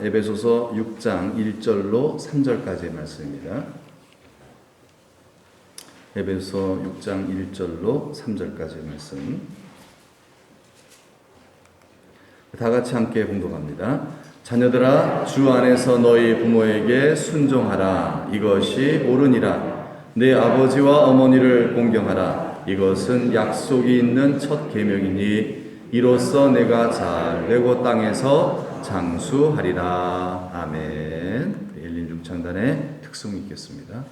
에베소서 6장 1절로 3절까지의 말씀입니다. 에베소서 6장 1절로 3절까지의 말씀. 다 같이 함께 봉독합니다. 자녀들아, 주 안에서 너희 부모에게 순종하라. 이것이 옳으니라. 내 아버지와 어머니를 공경하라. 이것은 약속이 있는 첫 계명이니 이로써 내가 잘 되고 땅에서 장수하리라. 아멘. 엘린 중창단의 특송 읽겠습니다.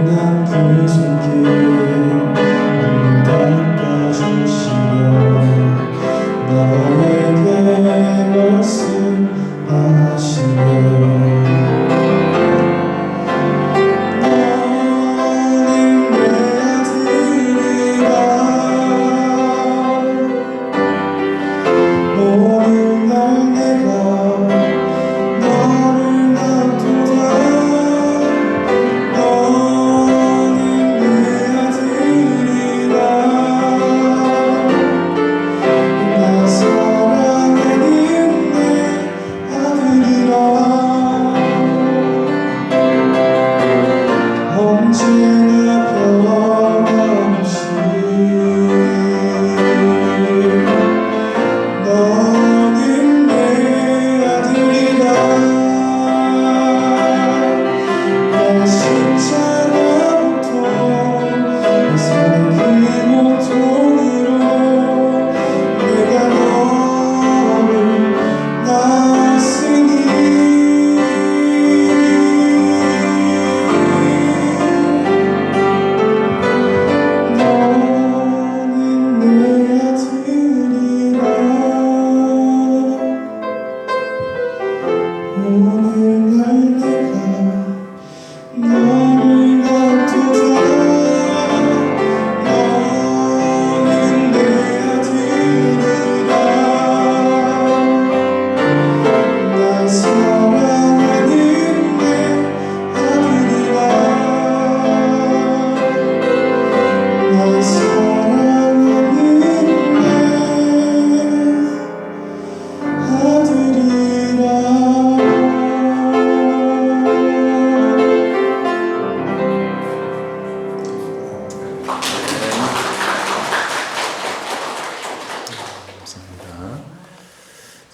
나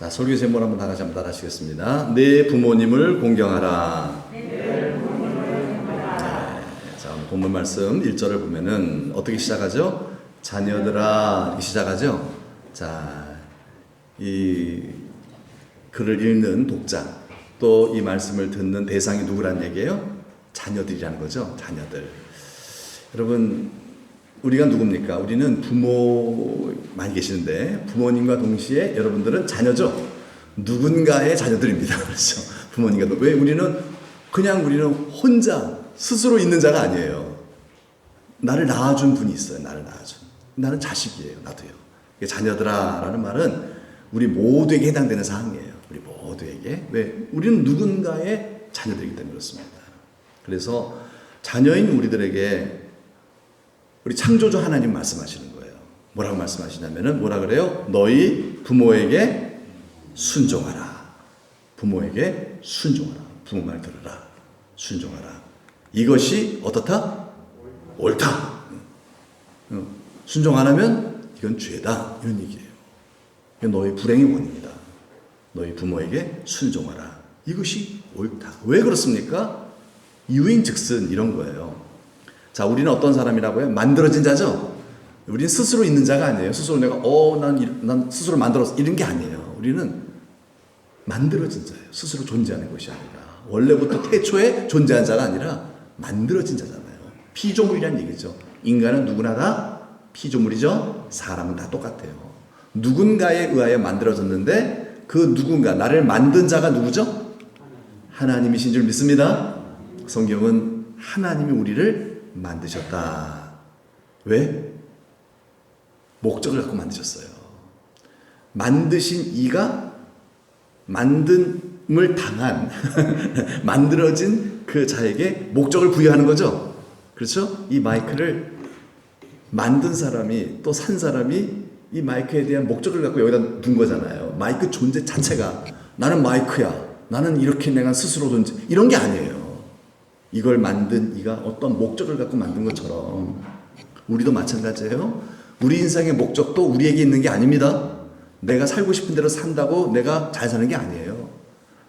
자, 설교 제목 한번 다 같이 한번 따라하시겠습니다. 내 부모님을 공경하라. 네, 자, 오늘 본문 말씀 1절을 보면은 어떻게 시작하죠? 자녀들아 이렇게 시작하죠. 자, 이 글을 읽는 독자 또 이 말씀을 듣는 대상이 누구란 얘기예요? 자녀들이라는 거죠. 자녀들. 여러분, 우리가 누굽니까? 우리는 부모 많이 계시는데 부모님과 동시에 여러분들은 자녀죠. 누군가의 자녀들입니다. 그렇죠? 부모님과 왜 우리는 혼자 스스로 있는 자가 아니에요. 나를 낳아준 분이 있어요. 나를 낳아준. 나는 자식이에요. 나도요. 자녀들아라는 말은 우리 모두에게 해당되는 사항이에요. 우리 모두에게. 왜? 우리는 누군가의 자녀들이기 때문에 그렇습니다. 그래서 자녀인 우리들에게 우리 창조주 하나님 말씀하시는 거예요. 뭐라고 말씀하시냐면은 뭐라 그래요? 너희 부모에게 순종하라. 부모에게 순종하라. 부모 말 들으라. 순종하라. 이것이 어떻다? 옳다. 순종 안 하면 이건 죄다. 이런 얘기예요. 이건 너희 불행의 원인이다. 너희 부모에게 순종하라. 이것이 옳다. 왜 그렇습니까? 이유인즉슨 이런 거예요. 자, 우리는 어떤 사람이라고요? 만들어진 자죠? 우리는 스스로 있는 자가 아니에요. 스스로 내가, 난 스스로 만들었어. 이런 게 아니에요. 우리는 만들어진 자예요. 스스로 존재하는 것이 아니라. 원래부터 태초에 존재한 자가 아니라 만들어진 자잖아요. 피조물이라는 얘기죠. 인간은 누구나 다 피조물이죠. 사람은 다 똑같아요. 누군가에 의하여 만들어졌는데 그 누군가, 나를 만든 자가 누구죠? 하나님이신 줄 믿습니다. 성경은 하나님이 우리를 만드셨다. 왜? 목적을 갖고 만드셨어요. 만드신 이가 만듦을 당한 만들어진 그 자에게 목적을 부여하는 거죠. 그렇죠? 이 마이크를 만든 사람이 또 산 사람이 이 마이크에 대한 목적을 갖고 여기다 둔 거잖아요. 마이크 존재 자체가 나는 마이크야. 나는 이렇게 내가 스스로 존재. 이런 게 아니에요. 이걸 만든 이가 어떤 목적을 갖고 만든 것처럼 우리도 마찬가지예요. 우리 인생의 목적도 우리에게 있는 게 아닙니다. 내가 살고 싶은 대로 산다고 내가 잘 사는 게 아니에요.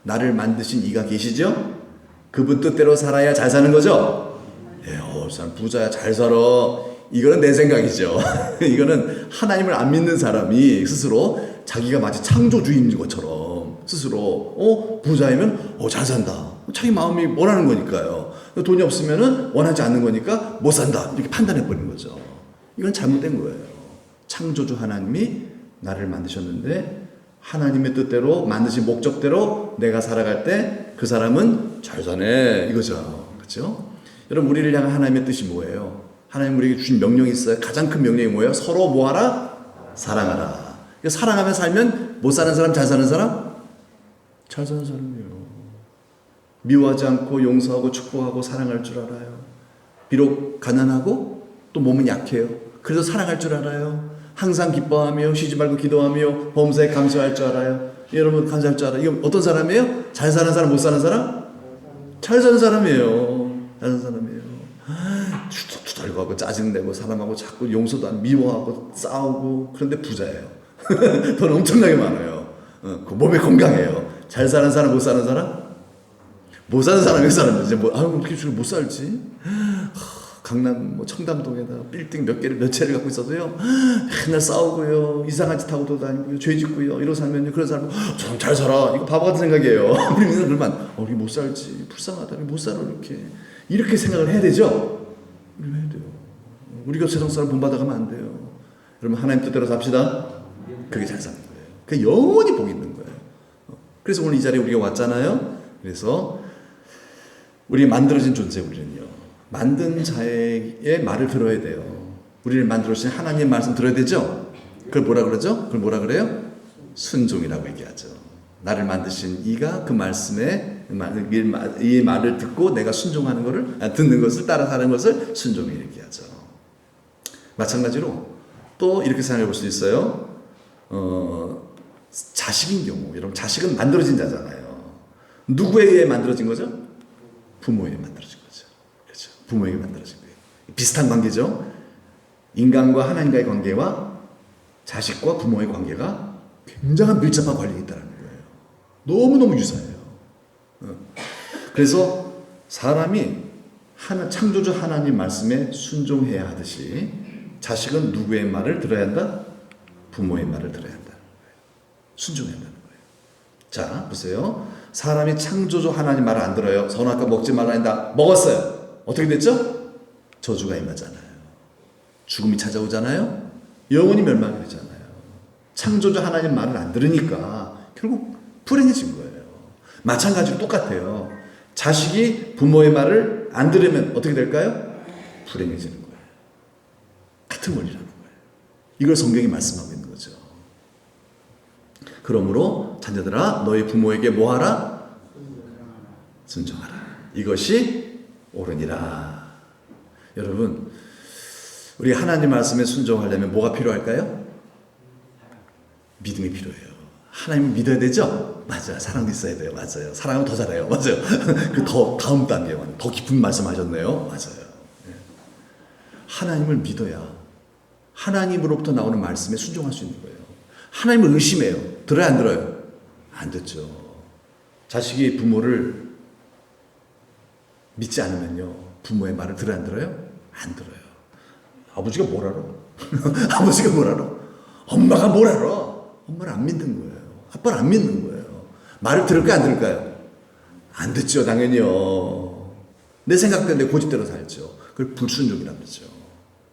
나를 만드신 이가 계시죠? 그분 뜻대로 살아야 잘 사는 거죠? 사람 부자야 잘 살아. 이거는 내 생각이죠. 이거는 하나님을 안 믿는 사람이 스스로 자기가 마치 창조주인 것처럼 스스로 부자이면 잘 산다. 자기 마음이 원하는 거니까요. 돈이 없으면은 원하지 않는 거니까 못 산다. 이렇게 판단해 버리는 거죠. 이건 잘못된 거예요. 창조주 하나님이 나를 만드셨는데 하나님의 뜻대로 만드신 목적대로 내가 살아갈 때 그 사람은 잘 사네 이거죠. 그렇죠? 여러분, 우리를 향한 하나님의 뜻이 뭐예요? 하나님 우리에게 주신 명령이 있어요. 가장 큰 명령이 뭐예요? 서로 뭐하라? 사랑하라. 사랑하며 살면 못 사는 사람, 잘 사는 사람? 잘 사는 사람이에요. 미워하지 않고 용서하고 축복하고 사랑할 줄 알아요. 비록 가난하고 또 몸은 약해요. 그래도 사랑할 줄 알아요. 항상 기뻐하며 쉬지 말고 기도하며 범사에 감사할 줄 알아요. 여러분 감사할 줄 알아요. 이건 어떤 사람이에요? 잘 사는 사람, 못 사는 사람? 잘 사는 사람이에요. 잘 사는 사람이에요. 투덜거리고 하고 짜증내고 사람하고 자꾸 용서도 안 미워하고 싸우고 그런데 부자예요. 돈 엄청나게 많아요. 그 몸에 건강해요. 잘 사는 사람, 못 사는 사람? 못 사는 사람 왜 사는 거지? 어떻게 못 살지? 강남 청담동에다 빌딩 몇 채를 갖고 있어도요, 맨날 싸우고요, 이상한 짓 하고 돌아다니고요, 죄 짓고요, 이러고 살면요, 그런 사람은 참 잘 살아. 이거 바보 같은 생각이에요. 우리 민들만 우리 못 살지, 불쌍하다, 못 살아 이렇게 생각을 해야 되죠. 우리 해야 돼요. 우리가 세상 사람 본받아가면 안 돼요. 여러분 하나님 뜻대로 삽시다. 그게 잘 사는 거예요. 그게 영원히 복 있는 거예요. 그래서 오늘 이 자리에 우리가 왔잖아요. 그래서 우리 만들어진 존재 우리는요. 만든 자의 말을 들어야 돼요. 우리를 만들어주신 하나님의 말씀 들어야 되죠? 그걸 뭐라 그러죠? 그걸 뭐라 그래요? 순종이라고 얘기하죠. 나를 만드신 이가 그 말씀에 이 말을 듣고 내가 순종하는 것을, 듣는 것을 따라 사는 것을 순종이라고 얘기하죠. 마찬가지로 또 이렇게 생각해 볼 수 있어요. 자식인 경우, 여러분 자식은 만들어진 자잖아요. 누구에 의해 만들어진 거죠? 부모에 만들어진 거죠. 그렇죠. 부모에게 만들어진 거예요. 비슷한 관계죠. 인간과 하나님과의 관계와 자식과 부모의 관계가 굉장한 밀접한 관련이 있다는 거예요. 너무너무 유사해요. 그래서 사람이 창조주 하나님 말씀에 순종해야 하듯이 자식은 누구의 말을 들어야 한다? 부모의 말을 들어야 한다. 순종해야 한다는 거예요. 자, 보세요. 사람이 창조주 하나님 말을 안 들어요. 선악과 먹지 말라 한다. 먹었어요. 어떻게 됐죠? 저주가 임하잖아요. 죽음이 찾아오잖아요. 영원히 멸망이 되잖아요. 창조주 하나님 말을 안 들으니까 결국 불행해진 거예요. 마찬가지로 똑같아요. 자식이 부모의 말을 안 들으면 어떻게 될까요? 불행해지는 거예요. 같은 원리라는 거예요. 이걸 성경이 말씀하고 있는 거죠. 그러므로 자녀들아 너희 부모에게 뭐하라? 순종하라. 이것이 옳으니라. 여러분, 우리 하나님 말씀에 순종하려면 뭐가 필요할까요? 믿음이 필요해요. 하나님을 믿어야 되죠? 맞아요. 사랑도 있어야 돼요. 맞아요. 사랑하면 더 잘해요. 맞아요. 그 더 다음 단계, 더 깊은 말씀하셨네요. 맞아요. 하나님을 믿어야 하나님으로부터 나오는 말씀에 순종할 수 있는 거예요. 하나님을 의심해요. 들어요, 안 들어요? 안 듣죠. 자식이 부모를 믿지 않으면요, 부모의 말을 들어요, 안 들어요? 안 들어요. 아버지가 뭘 알아? 아버지가 뭘 알아? 엄마가 뭘 알아? 엄마를 안 믿는 거예요. 아빠를 안 믿는 거예요. 말을 들을까요, 안 들을까요? 안 듣죠, 당연히요. 내 생각대로 내 고집대로 살죠. 그걸 불순종이라고 그러죠.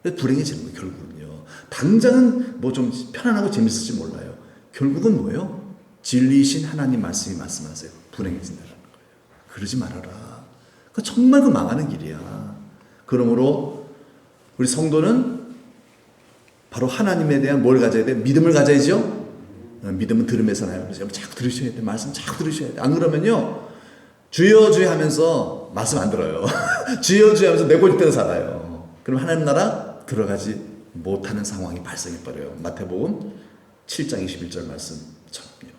불행해지는 거예요, 결국은요. 당장은 뭐 좀 편안하고 재밌을지 몰라요. 결국은 뭐예요? 진리이신 하나님 말씀이 말씀하세요. 불행해진다는 거예요. 그러지 말아라. 그 정말 그 망하는 길이야. 그러므로 우리 성도는 바로 하나님에 대한 뭘 가져야 돼? 믿음을 가져야죠. 믿음은 들음에서 나요. 그래서 여러분 자꾸 들으셔야 돼. 말씀 자꾸 들으셔야 돼. 안 그러면요, 주여 주여 하면서 말씀 안 들어요. 주여 주여 하면서 내 고집대로 살아요. 그럼 하나님 나라 들어가지 못하는 상황이 발생해버려요. 마태복음 7장 21절 말씀처럼요.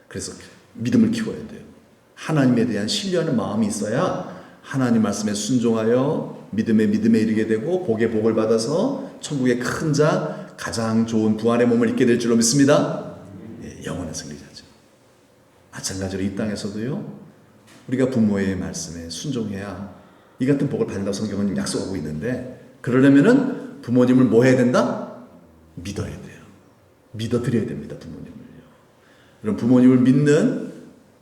그래서 믿음을 키워야 돼요. 하나님에 대한 신뢰하는 마음이 있어야 하나님 말씀에 순종하여 믿음에 이르게 되고 복에 복을 받아서 천국의 큰 자, 가장 좋은 부활의 몸을 입게 될 줄로 믿습니다. 예, 영원한 승리자죠. 마찬가지로 이 땅에서도요, 우리가 부모의 말씀에 순종해야 이 같은 복을 받는다고 성경은 약속하고 있는데, 그러려면은 부모님을 뭐 해야 된다? 믿어야 돼요. 믿어드려야 됩니다, 부모님을요. 그럼 부모님을 믿는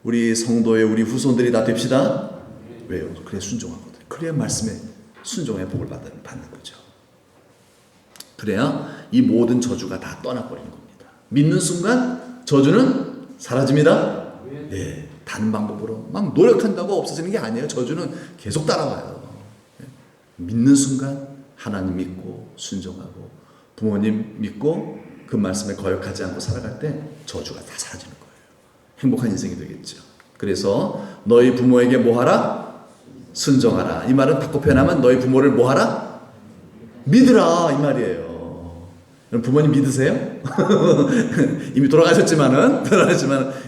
우리 성도의 우리 후손들이 다 됩시다. 왜요? 그래야 순종하거든요. 그래야 말씀에 순종의 복을 받는 거죠. 그래야 이 모든 저주가 다 떠나버리는 겁니다. 믿는 순간 저주는 사라집니다. 예, 다른 방법으로 막 노력한다고 없어지는 게 아니에요. 저주는 계속 따라와요. 믿는 순간 하나님 믿고 순종하고 부모님 믿고 그 말씀에 거역하지 않고 살아갈 때 저주가 다 사라지는 거예요. 행복한 인생이 되겠죠. 그래서 너희 부모에게 뭐하라? 순종하라. 이 말은 바꿔 표현하면 너희 부모를 뭐하라? 믿으라, 이 말이에요. 여러분 부모님 믿으세요? 이미 돌아가셨지만은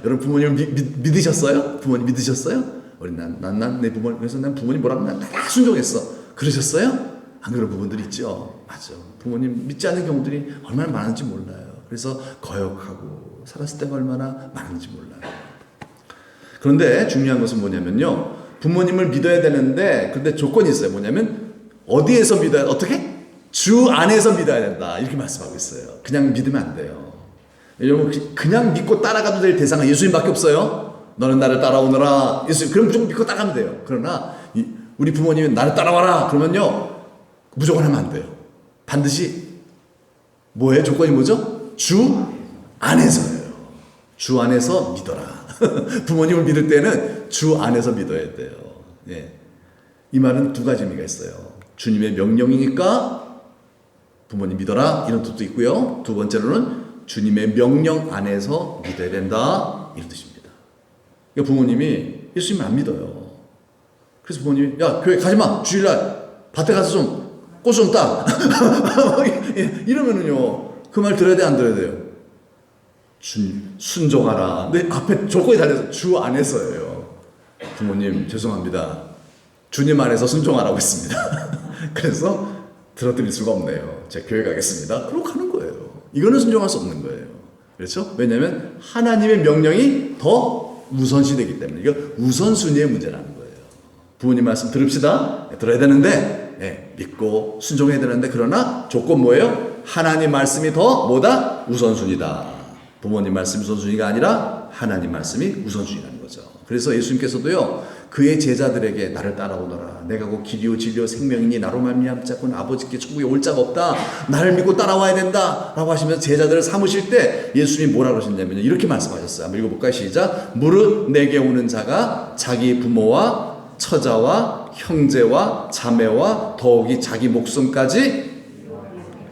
여러분 부모님 믿으셨어요? 부모님 믿으셨어요? 우리 난 내 부모님, 그래서 난 부모님 뭐라고 하면 다 순종했어. 그러셨어요? 안 그런 부분들이 있죠. 맞죠. 부모님 믿지 않는 경우들이 얼마나 많은지 몰라요. 그래서 거역하고 살았을 때가 얼마나 많은지 몰라요. 그런데 중요한 것은 뭐냐면요, 부모님을 믿어야 되는데, 근데 조건이 있어요. 뭐냐면 어디에서 믿어야, 어떻게? 주 안에서 믿어야 된다, 이렇게 말씀하고 있어요. 그냥 믿으면 안 돼요. 여러분 그냥 믿고 따라가도 될 대상은 예수님밖에 없어요. 너는 나를 따라오너라, 예수님. 그럼 무조건 믿고 따라가면 돼요. 그러나 우리 부모님이 나를 따라와라 그러면요, 무조건 하면 안 돼요. 반드시 뭐예요? 조건이 뭐죠? 주 안에서예요. 주 안에서 믿어라. 부모님을 믿을 때는 주 안에서 믿어야 돼요. 예. 이 말은 두 가지 의미가 있어요. 주님의 명령이니까 부모님 믿어라, 이런 뜻도 있고요. 두 번째로는 주님의 명령 안에서 믿어야 된다, 이런 뜻입니다. 그러니까 부모님이 예수님을 안 믿어요. 그래서 부모님이 야, 교회 가지마, 주일날 밭에 가서 좀 꽃 좀 따. 이러면은요, 그 말 들어야 돼, 안 들어야 돼요? 순종하라. 근데 앞에 조건이 달려서 주 안에서예요. 부모님 죄송합니다, 주님 안에서 순종하라고 했습니다. 그래서 들어드릴 수가 없네요. 제가 교회 가겠습니다. 그러고 가는 거예요. 이거는 순종할 수 없는 거예요. 그렇죠? 왜냐하면 하나님의 명령이 더 우선시되기 때문에. 이거 우선순위의 문제라는 거예요. 부모님 말씀 들읍시다. 들어야 되는데, 믿고 순종해야 되는데, 그러나 조건 뭐예요? 하나님 말씀이 더 뭐다? 우선순위다. 부모님 말씀이 우선순위가 아니라 하나님 말씀이 우선순위라는 거죠. 그래서 예수님께서도요, 그의 제자들에게 나를 따라오너라. 내가 곧 길이요 진리요 생명이니 나로 말미암자고는 아버지께 천국에 올 자가 없다. 나를 믿고 따라와야 된다. 라고 하시면서 제자들을 삼으실 때 예수님이 뭐라 그러셨냐면요, 이렇게 말씀하셨어요. 한번 읽어볼까요? 시작. 무릇 내게 오는 자가 자기 부모와 처자와 형제와 자매와 더욱이 자기 목숨까지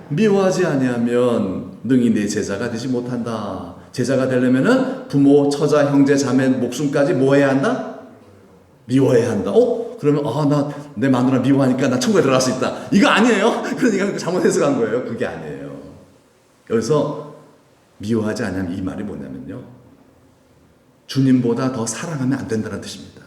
미워하지 아니하면 능히 내 제자가 되지 못한다. 제자가 되려면은 부모, 처자, 형제, 자매 목숨까지 뭐 해야 한다? 미워해야 한다. 그러면 나 내 마누라 미워하니까 나 천국에 들어갈 수 있다. 이거 아니에요. 그러니까 잘못 해석한 거예요. 그게 아니에요. 여기서 미워하지 않으면 이 말이 뭐냐면요, 주님보다 더 사랑하면 안 된다는 뜻입니다.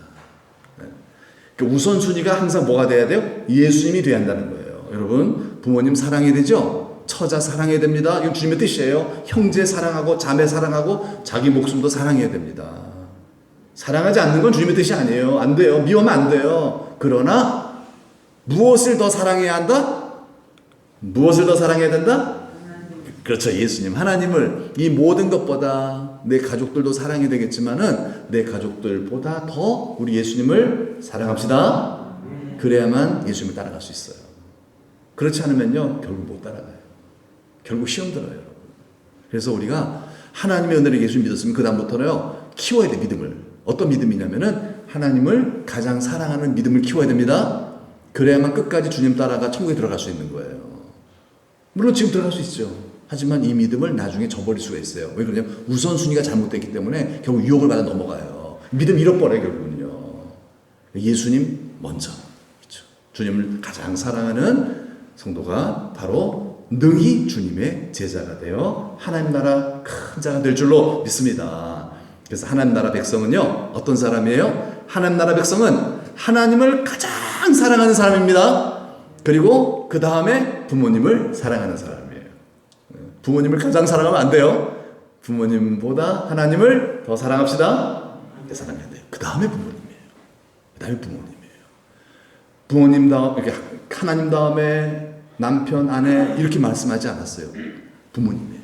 그러니까 우선순위가 항상 뭐가 돼야 돼요? 예수님이 돼야 한다는 거예요. 여러분, 부모님 사랑해야 되죠? 처자 사랑해야 됩니다. 이건 주님의 뜻이에요. 형제 사랑하고 자매 사랑하고 자기 목숨도 사랑해야 됩니다. 사랑하지 않는 건 주님의 뜻이 아니에요. 안 돼요. 미워하면 안 돼요. 그러나 무엇을 더 사랑해야 한다? 무엇을 더 사랑해야 된다? 그렇죠. 예수님, 하나님을 이 모든 것보다 내 가족들도 사랑해야 되겠지만은 내 가족들보다 더 우리 예수님을 사랑합시다. 그래야만 예수님을 따라갈 수 있어요. 그렇지 않으면요, 결국 못 따라가요. 결국 시험 들어요, 여러분. 그래서 우리가 하나님의 은혜를 예수님 믿었으면 그 다음부터는요, 키워야 돼, 믿음을. 어떤 믿음이냐면은 하나님을 가장 사랑하는 믿음을 키워야 됩니다. 그래야만 끝까지 주님 따라가 천국에 들어갈 수 있는 거예요. 물론 지금 들어갈 수 있죠. 하지만 이 믿음을 나중에 저버릴 수가 있어요. 왜 그러냐면 우선순위가 잘못됐기 때문에 결국 유혹을 받아 넘어가요. 믿음 잃어버려요, 결국은요. 예수님 먼저. 그렇죠. 주님을 가장 사랑하는 성도가 바로 능히 주님의 제자가 되어 하나님 나라 큰 자가 될 줄로 믿습니다. 그래서 하나님 나라 백성은요, 어떤 사람이에요? 하나님 나라 백성은 하나님을 가장 사랑하는 사람입니다. 그리고 그 다음에 부모님을 사랑하는 사람이에요. 부모님을 가장 사랑하면 안 돼요. 부모님보다 하나님을 더 사랑합시다. 사랑해야 돼요. 그 다음에 부모님이에요. 그 다음에 부모님이에요. 부모님 다음, 이렇게 하나님 다음에 남편, 아내 이렇게 말씀하지 않았어요. 부모님이에요.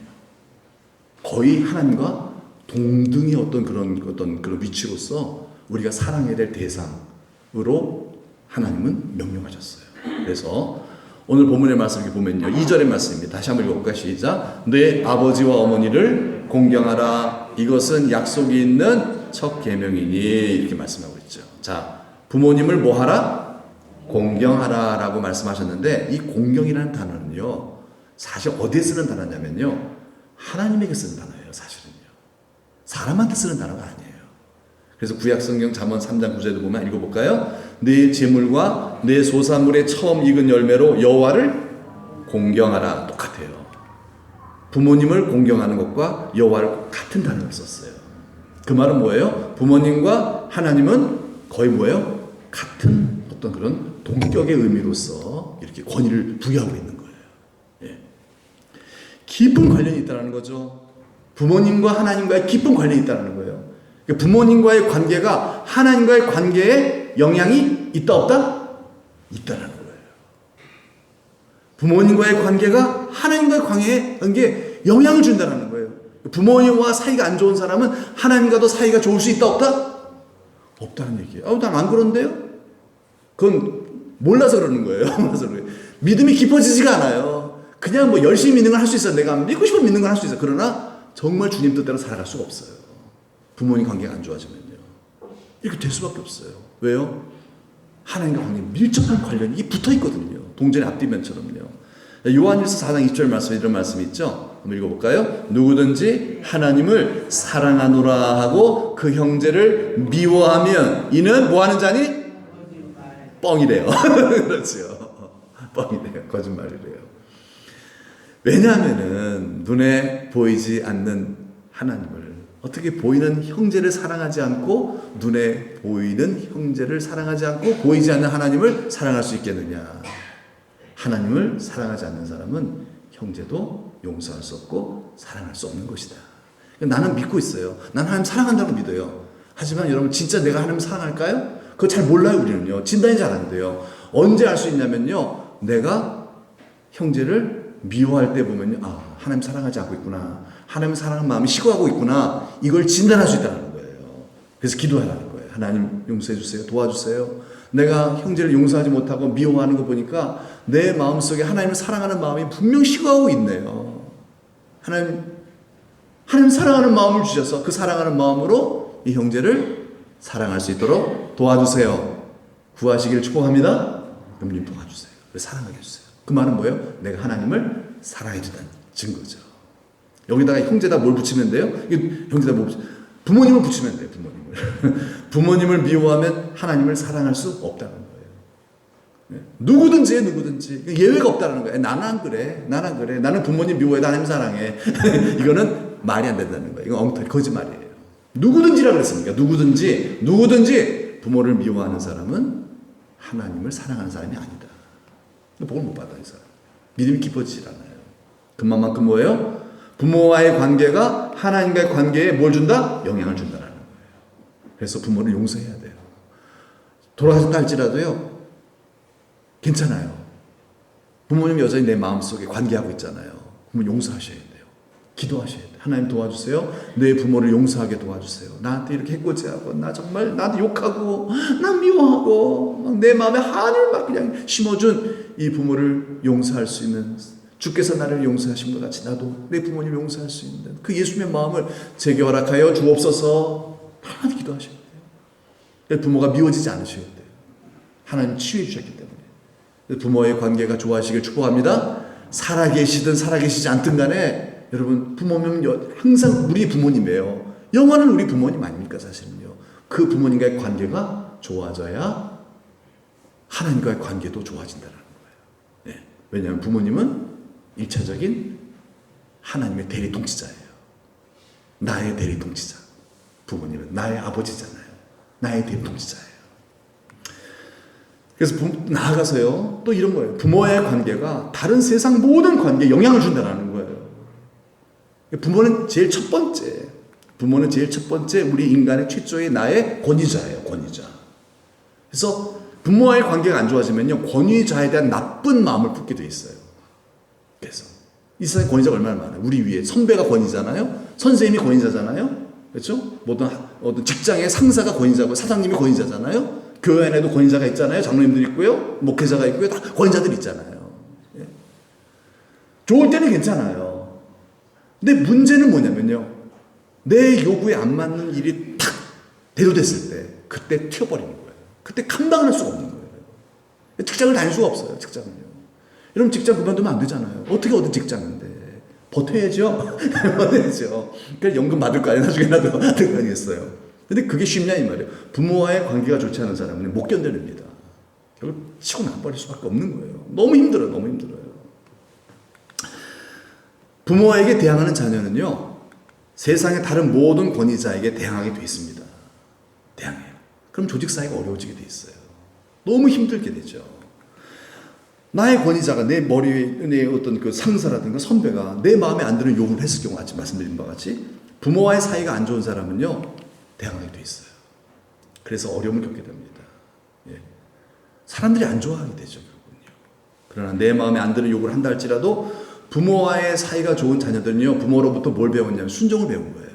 거의 하나님과 동등의 어떤 그런 위치로서 우리가 사랑해야 될 대상으로 하나님은 명령하셨어요. 그래서 오늘 본문의 말씀 이렇게 보면요, 2절의 말씀입니다. 다시 한번 읽어볼까요? 시작. 내 아버지와 어머니를 공경하라. 이것은 약속이 있는 첫 계명이니. 이렇게 말씀하고 있죠. 자, 부모님을 뭐 하라? 공경하라 라고 말씀하셨는데, 이 공경이라는 단어는요, 사실 어디에 쓰는 단어냐면요, 하나님에게 쓰는 단어예요. 사실은요, 사람한테 쓰는 단어가 아니에요. 그래서 구약성경 잠언 3장 9절도 보면 읽어볼까요? 내 재물과 내 소산물의 처음 익은 열매로 여호와를 공경하라. 똑같아요. 부모님을 공경하는 것과 여호와를 같은 단어를 썼어요. 그 말은 뭐예요? 부모님과 하나님은 거의 뭐예요? 같은 어떤 그런 동격의 의미로서 이렇게 권위를 부여하고 있는 거예요. 예. 깊은 관련이 있다는 거죠. 부모님과 하나님과의 깊은 관련이 있다는 거예요. 부모님과의 관계가 하나님과의 관계에 영향이 있다 없다? 있다는 거예요. 부모님과의 관계가 하나님과의 관계에 영향을 준다는 거예요. 부모님과 사이가 안 좋은 사람은 하나님과도 사이가 좋을 수 있다 없다? 없다는 얘기예요. 난 안 그런데요? 그건 몰라서 그러는 거예요. 몰라서 그래요. 믿음이 깊어지지가 않아요. 그냥 뭐 열심히 믿는 걸 할 수 있어요. 내가 믿고 싶으면 믿는 걸 할 수 있어요. 그러나 정말 주님 뜻대로 살아갈 수가 없어요. 부모님 관계가 안 좋아지면요. 이렇게 될 수밖에 없어요. 왜요? 하나님과 관계 밀접한 관련이 붙어 있거든요. 동전의 앞뒤면처럼요. 요한일서 4장 20절 말씀에 이런 말씀이 있죠. 한번 읽어볼까요? 누구든지 하나님을 사랑하노라 하고 그 형제를 미워하면 이는 뭐하는 자니? 뻥이래요. 그렇죠. 뻥이래요. 거짓말이래요. 왜냐하면은 눈에 보이지 않는 하나님을, 어떻게 보이는 형제를 사랑하지 않고 눈에 보이는 형제를 사랑하지 않고 보이지 않는 하나님을 사랑할 수 있겠느냐? 하나님을 사랑하지 않는 사람은 형제도 용서할 수 없고 사랑할 수 없는 것이다. 나는 믿고 있어요. 나는 하나님 사랑한다고 믿어요. 하지만 여러분 진짜 내가 하나님 사랑할까요? 그거 잘 몰라요. 우리는요. 진단이 잘 안 돼요. 언제 알 수 있냐면요. 내가 형제를 미워할 때 보면요. 아, 하나님 사랑하지 않고 있구나. 하나님 사랑하는 마음이 식어가고 있구나. 이걸 진단할 수 있다는 거예요. 그래서 기도하라는 거예요. 하나님 용서해 주세요. 도와주세요. 내가 형제를 용서하지 못하고 미워하는 거 보니까 내 마음속에 하나님을 사랑하는 마음이 분명 식어가고 있네요. 하나님 사랑하는 마음을 주셔서 그 사랑하는 마음으로 이 형제를 사랑할 수 있도록 도와주세요. 구하시기를 축복합니다. 그럼 님 도와주세요. 사랑하게 해주세요. 그 말은 뭐예요? 내가 하나님을 사랑해 준다는 증거죠. 여기다가 형제다 뭘 붙이면 돼요? 형제다 뭘 붙이면 부모님을 붙이면 돼요. 부모님을 미워하면 하나님을 사랑할 수 없다는 거예요. 누구든지 예외가 없다는 거예요. 나는 안 그래. 나는 부모님 미워해도 하나님 사랑해. 이거는 말이 안 된다는 거예요. 이건 엉터리 거짓말이에요. 누구든지라고 그랬습니까? 누구든지 부모를 미워하는 사람은 하나님을 사랑하는 사람이 아니다. 복을 못 받아 이 사람. 믿음이 깊어지질 않아요. 그만큼 뭐예요? 부모와의 관계가 하나님과의 관계에 뭘 준다? 영향을 준다는 거예요. 그래서 부모를 용서해야 돼요. 돌아가셨다 할지라도요. 괜찮아요. 부모님 여전히 내 마음속에 관계하고 있잖아요. 부모 용서하셔야 돼요. 기도하셔야 돼요. 하나님 도와주세요. 내 부모를 용서하게 도와주세요. 나한테 이렇게 해코지하고 나 정말 나한테 욕하고 나 미워하고 내 마음에 한을 막 그냥 심어준 이 부모를 용서할 수 있는 주께서 나를 용서하신 것 같이 나도 내 부모님 용서할 수 있는 그 예수님의 마음을 제게 허락하여 주옵소서. 하나님 기도하셔야 돼요. 부모가 미워지지 않으셔야 돼요. 하나님 치유해 주셨기 때문에. 부모의 관계가 좋아지길 축복합니다. 살아계시든 살아계시지 않든 간에 여러분 부모님은 항상 우리 부모님이에요. 영원한 우리 부모님 아닙니까 사실은요. 그 부모님과의 관계가 좋아져야 하나님과의 관계도 좋아진다는 거예요. 네. 왜냐하면 부모님은 일차적인 하나님의 대리통치자예요. 나의 대리통치자. 부모님은 나의 아버지잖아요. 나의 대리통치자예요. 그래서 나아가서요. 또 이런 거예요. 부모의 관계가 다른 세상 모든 관계에 영향을 준다는 거예요. 부모는 제일 첫 번째 우리 인간의 최초의 나의 권위자예요. 권위자. 그래서 부모와의 관계가 안 좋아지면요. 권위자에 대한 나쁜 마음을 품게 돼 있어요. 그래서 이 세상에 권위자가 얼마나 많아요. 우리 위에 선배가 권위자잖아요. 선생님이 권위자잖아요. 그렇죠? 어떤 직장의 상사가 권위자고 사장님이 권위자잖아요. 교회 안에도 권위자가 있잖아요. 장로님들 있고요. 목회자가 있고요. 다 권위자들 있잖아요. 예. 좋을 때는 괜찮아요. 근데 문제는 뭐냐면요. 내 요구에 안 맞는 일이 탁 대두됐을 때 그때 튀어버리는 거예요. 그때 감당을 할 수가 없는 거예요. 직장을 다닐 수가 없어요. 직장은요. 여러분 직장 그만두면 안 되잖아요. 어떻게 얻은 직장인데. 버텨야죠. 버텨야죠. 그러니까 연금 받을 거 아니에요. 나중에라도 받을 거 아니겠어요. 근데 그게 쉽냐 이 말이에요. 부모와의 관계가 좋지 않은 사람은 못 견뎌냅니다. 결국 치고 나버릴 수밖에 없는 거예요. 너무 힘들어요. 부모에게 대항하는 자녀는요. 세상의 다른 모든 권위자에게 대항하게 돼 있습니다. 대항해요. 그럼 조직 사회가 어려워지게 돼 있어요. 너무 힘들게 되죠. 나의 권위자가 내 머리에 내 어떤 그 상사라든가 선배가 내 마음에 안 드는 요구를 했을 경우 같이 말씀드린 바와 같이 부모와의 사이가 안 좋은 사람은요. 대항하게 돼 있어요. 그래서 어려움을 겪게 됩니다. 예. 사람들이 안 좋아하게 되죠. 결국은요. 그러나 내 마음에 안 드는 요구를 한다 할지라도 부모와의 사이가 좋은 자녀들은요. 부모로부터 뭘 배웠냐면 순종을 배운 거예요.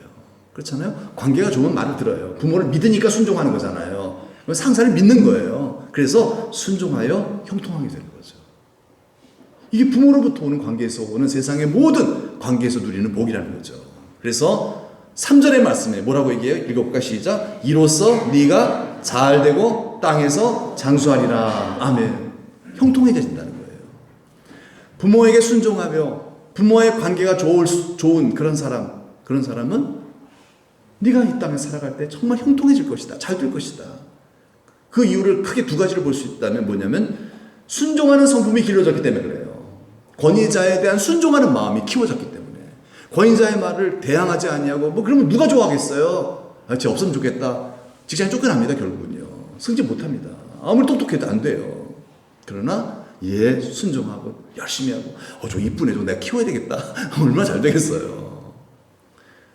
그렇잖아요. 관계가 좋으면 말을 들어요. 부모를 믿으니까 순종하는 거잖아요. 상사를 믿는 거예요. 그래서 순종하여 형통하게 되는 거죠. 이게 부모로부터 오는 관계에서 오는 세상의 모든 관계에서 누리는 복이라는 거죠. 그래서 3절의 말씀에 뭐라고 얘기해요? 읽어볼까 시작. 이로써 네가 잘 되고 땅에서 장수하리라. 아멘. 형통해진다는 거예요. 부모에게 순종하며 부모의 관계가 좋은 그런 사람은 네가 이 땅에 살아갈 때 정말 형통해질 것이다. 잘 될 것이다. 그 이유를 크게 두 가지를 볼 수 있다면 뭐냐면 순종하는 성품이 길러졌기 때문에 그래요. 권위자에 대한 순종하는 마음이 키워졌기 때문에. 권위자의 말을 대항하지 아니하고 그러면 누가 좋아하겠어요? 쟤 없으면 좋겠다. 직장에 쫓겨납니다. 결국은요. 승진 못합니다. 아무리 똑똑해도 안 돼요. 그러나 순종하고 열심히 하고 저 이쁜 애 좀 내가 키워야 되겠다. 얼마나 잘 되겠어요.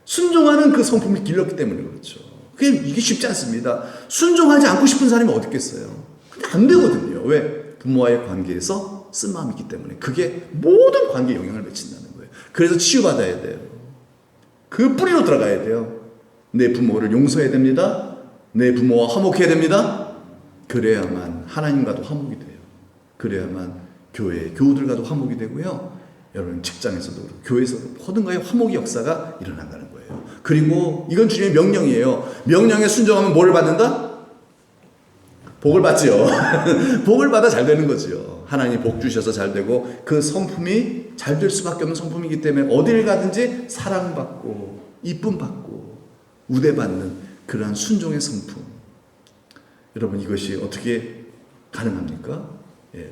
순종하는 그 성품이 길렀기 때문에 그렇죠. 이게 쉽지 않습니다. 순종하지 않고 싶은 사람이 어디 있겠어요. 근데 안 되거든요. 왜? 부모와의 관계에서 쓴 마음이 있기 때문에 그게 모든 관계에 영향을 미친다는 거예요. 그래서 치유받아야 돼요. 그 뿌리로 들어가야 돼요. 내 부모를 용서해야 됩니다. 내 부모와 화목해야 됩니다. 그래야만 하나님과도 화목이 돼요. 그래야만 교회, 교우들과도 화목이 되고요. 여러분 직장에서도 그렇고 교회에서도 모든가의 화목의 역사가 일어나가는 거예요. 그리고 이건 주님의 명령이에요. 명령에 순종하면 뭐를 받는다? 복을 받지요. 복을 받아 잘 되는 거지요. 하나님이 복 주셔서 잘 되고 그 성품이 잘 될 수밖에 없는 성품이기 때문에 어딜 가든지 사랑받고 이쁨 받고 우대받는 그러한 순종의 성품. 여러분 이것이 어떻게 가능합니까?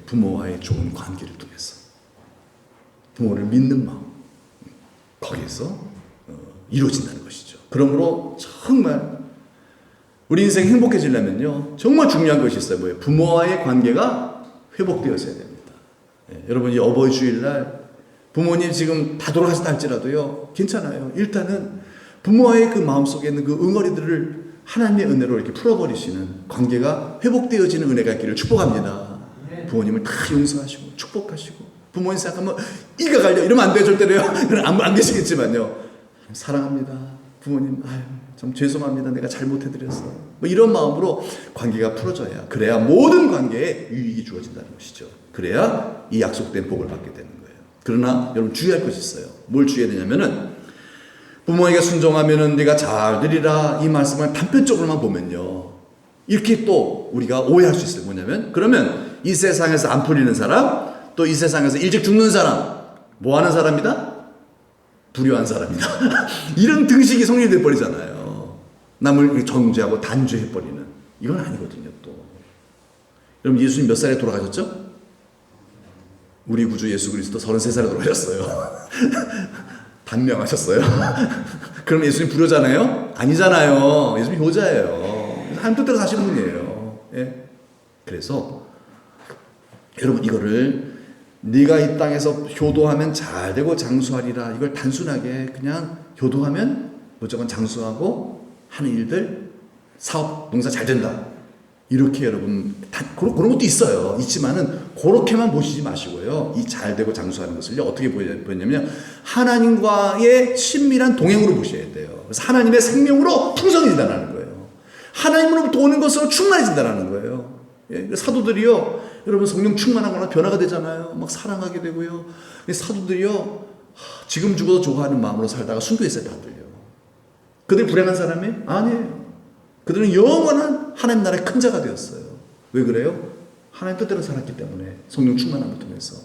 부모와의 좋은 관계를 통해서 부모를 믿는 마음 거기에서 이루어진다는 것이죠. 그러므로 정말 우리 인생 행복해지려면요 정말 중요한 것이 있어요. 뭐예요? 부모와의 관계가 회복되어져야 됩니다. 여러분 이 어버이 주일날 부모님 지금 다 돌아가셨다 할지라도요 괜찮아요. 일단은 부모와의 그 마음속에 있는 그 응어리들을 하나님의 은혜로 이렇게 풀어버리시는 관계가 회복되어지는 은혜가 있기를 축복합니다. 부모님을 다 용서하시고 축복하시고 부모님 생각하면 이가 갈려 이러면 안 돼요. 절대로요. 안 계시겠지만요. 사랑합니다. 부모님 아유 좀 죄송합니다. 내가 잘못해드렸어. 뭐 이런 마음으로 관계가 풀어져야 그래야 모든 관계에 유익이 주어진다는 것이죠. 그래야 이 약속된 복을 받게 되는 거예요. 그러나 여러분 주의할 것이 있어요. 뭘 주의해야 되냐면은 부모에게 순종하면은 네가 잘 되리라 이 말씀을 단편적으로만 보면요. 이렇게 또 우리가 오해할 수 있어요. 뭐냐면 그러면 이 세상에서 안 풀리는 사람 또 이 세상에서 일찍 죽는 사람 뭐 하는 사람이다? 불효한 사람이다. 이런 등식이 성립돼 버리잖아요. 남을 정죄하고 단죄해 버리는 이건 아니거든요. 또 여러분 예수님 몇 살에 돌아가셨죠? 우리 구주 예수 그리스도 33살에 돌아가셨어요. 단명하셨어요. 그럼 예수님 불효잖아요? 아니잖아요. 예수님 효자예요. 하나님 뜻대로 사시는 분이에요. 예? 그래서 여러분 이거를 네가 이 땅에서 효도하면 잘 되고 장수하리라 이걸 단순하게 그냥 효도하면 무조건 장수하고 하는 일들 사업 농사 잘 된다 이렇게 여러분 그런 것도 있어요. 있지만은 그렇게만 보시지 마시고요. 이 잘 되고 장수하는 것을요 어떻게 보냐면 하나님과의 친밀한 동행으로 보셔야 돼요. 그래서 하나님의 생명으로 풍성해진다는 거예요. 하나님으로부터 오는 것으로 충만해진다는 거예요. 예? 사도들이요 여러분 성령 충만하거나 변화가 되잖아요. 막 사랑하게 되고요. 사도들이요 지금 죽어도 좋아하는 마음으로 살다가 순교했어요. 다들요. 그들 불행한 사람이? 아니에요. 그들은 영원한 하나님 나라의 큰 자가 되었어요. 왜 그래요? 하나님 뜻대로 살았기 때문에 성령 충만함을 통해서.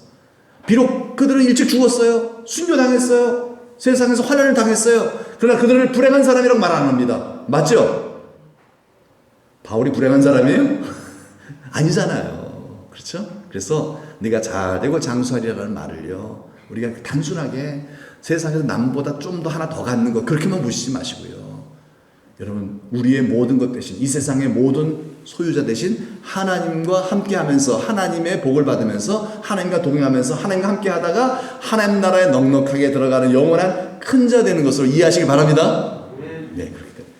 비록 그들은 일찍 죽었어요. 순교당했어요. 세상에서 환난을 당했어요. 그러나 그들을 불행한 사람이라고 말 안 합니다. 맞죠? 바울이 불행한 사람이에요? 아니잖아요. 그렇죠? 그래서 네가 잘 되고 장수하리라는 말을요 우리가 단순하게 세상에서 남보다 좀 더 하나 더 갖는 것 그렇게만 보시지 마시고요. 여러분 우리의 모든 것 대신 이 세상의 모든 소유자 대신 하나님과 함께하면서 하나님의 복을 받으면서 하나님과 동행하면서 하나님과 함께하다가 하나님 나라에 넉넉하게 들어가는 영원한 큰 자 되는 것으로 이해하시기 바랍니다. 네,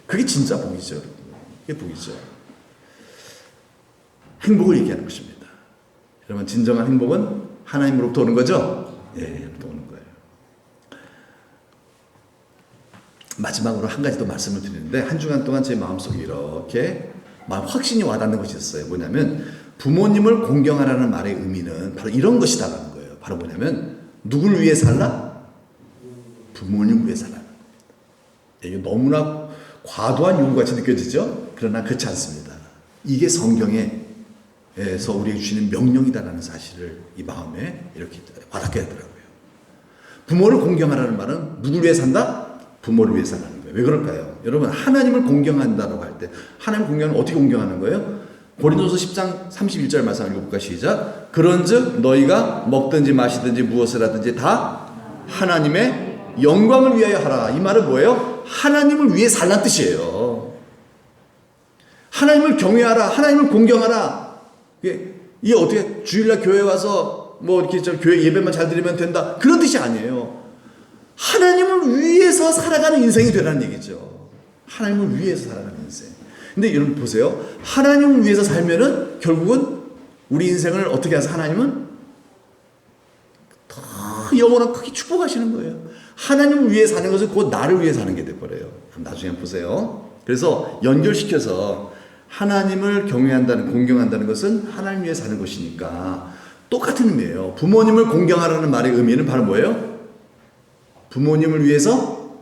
그게 진짜 복이죠. 그게 복이죠. 행복을 얘기하는 것입니다. 여러분 진정한 행복은 하나님으로부터 오는 거죠? 예, 오는 거예요. 마지막으로 한 가지 더 말씀을 드리는데 한 주간 동안 제 마음속에 이렇게 확신이 와닿는 것이 있어요. 뭐냐면 부모님을 공경하라는 말의 의미는 바로 이런 것이다라는 거예요. 바로 뭐냐면 누굴 위해 살라? 부모님 위해 살라. 이게 너무나 과도한 요구같이 느껴지죠? 그러나 그렇지 않습니다. 이게 성경에서 우리에게 주시는 명령이다라는 사실을 이 마음에 이렇게 와닿게 하더라고요. 부모를 공경하라는 말은 누굴 위해 산다? 부모를 위해 산다는 거예요. 왜 그럴까요? 여러분 하나님을 공경한다고 할 때 하나님 공경은 어떻게 공경하는 거예요? 고린도서 10장 31절 말씀 읽어볼까 시작. 그런즉 너희가 먹든지 마시든지 무엇을 하든지 다 하나님의 영광을 위하여 하라. 이 말은 뭐예요? 하나님을 위해 살란 뜻이에요. 하나님을 경외하라. 하나님을 공경하라. 이게 어떻게 주일날 교회 와서 뭐 이렇게 교회 예배만 잘 드리면 된다. 그런 뜻이 아니에요. 하나님을 위해서 살아가는 인생이 되라는 얘기죠. 하나님을 위해서 살아가는 인생. 근데 여러분 보세요. 하나님을 위해서 살면은 결국은 우리 인생을 어떻게 해서 하나님은 더 영원한 크게 축복하시는 거예요. 하나님을 위해 사는 것은 곧 나를 위해 사는 게 돼버려요. 나중에 보세요. 그래서 연결시켜서 하나님을 경외한다는, 공경한다는 것은 하나님 위해 사는 것이니까 똑같은 의미예요. 부모님을 공경하라는 말의 의미는 바로 뭐예요? 부모님을 위해서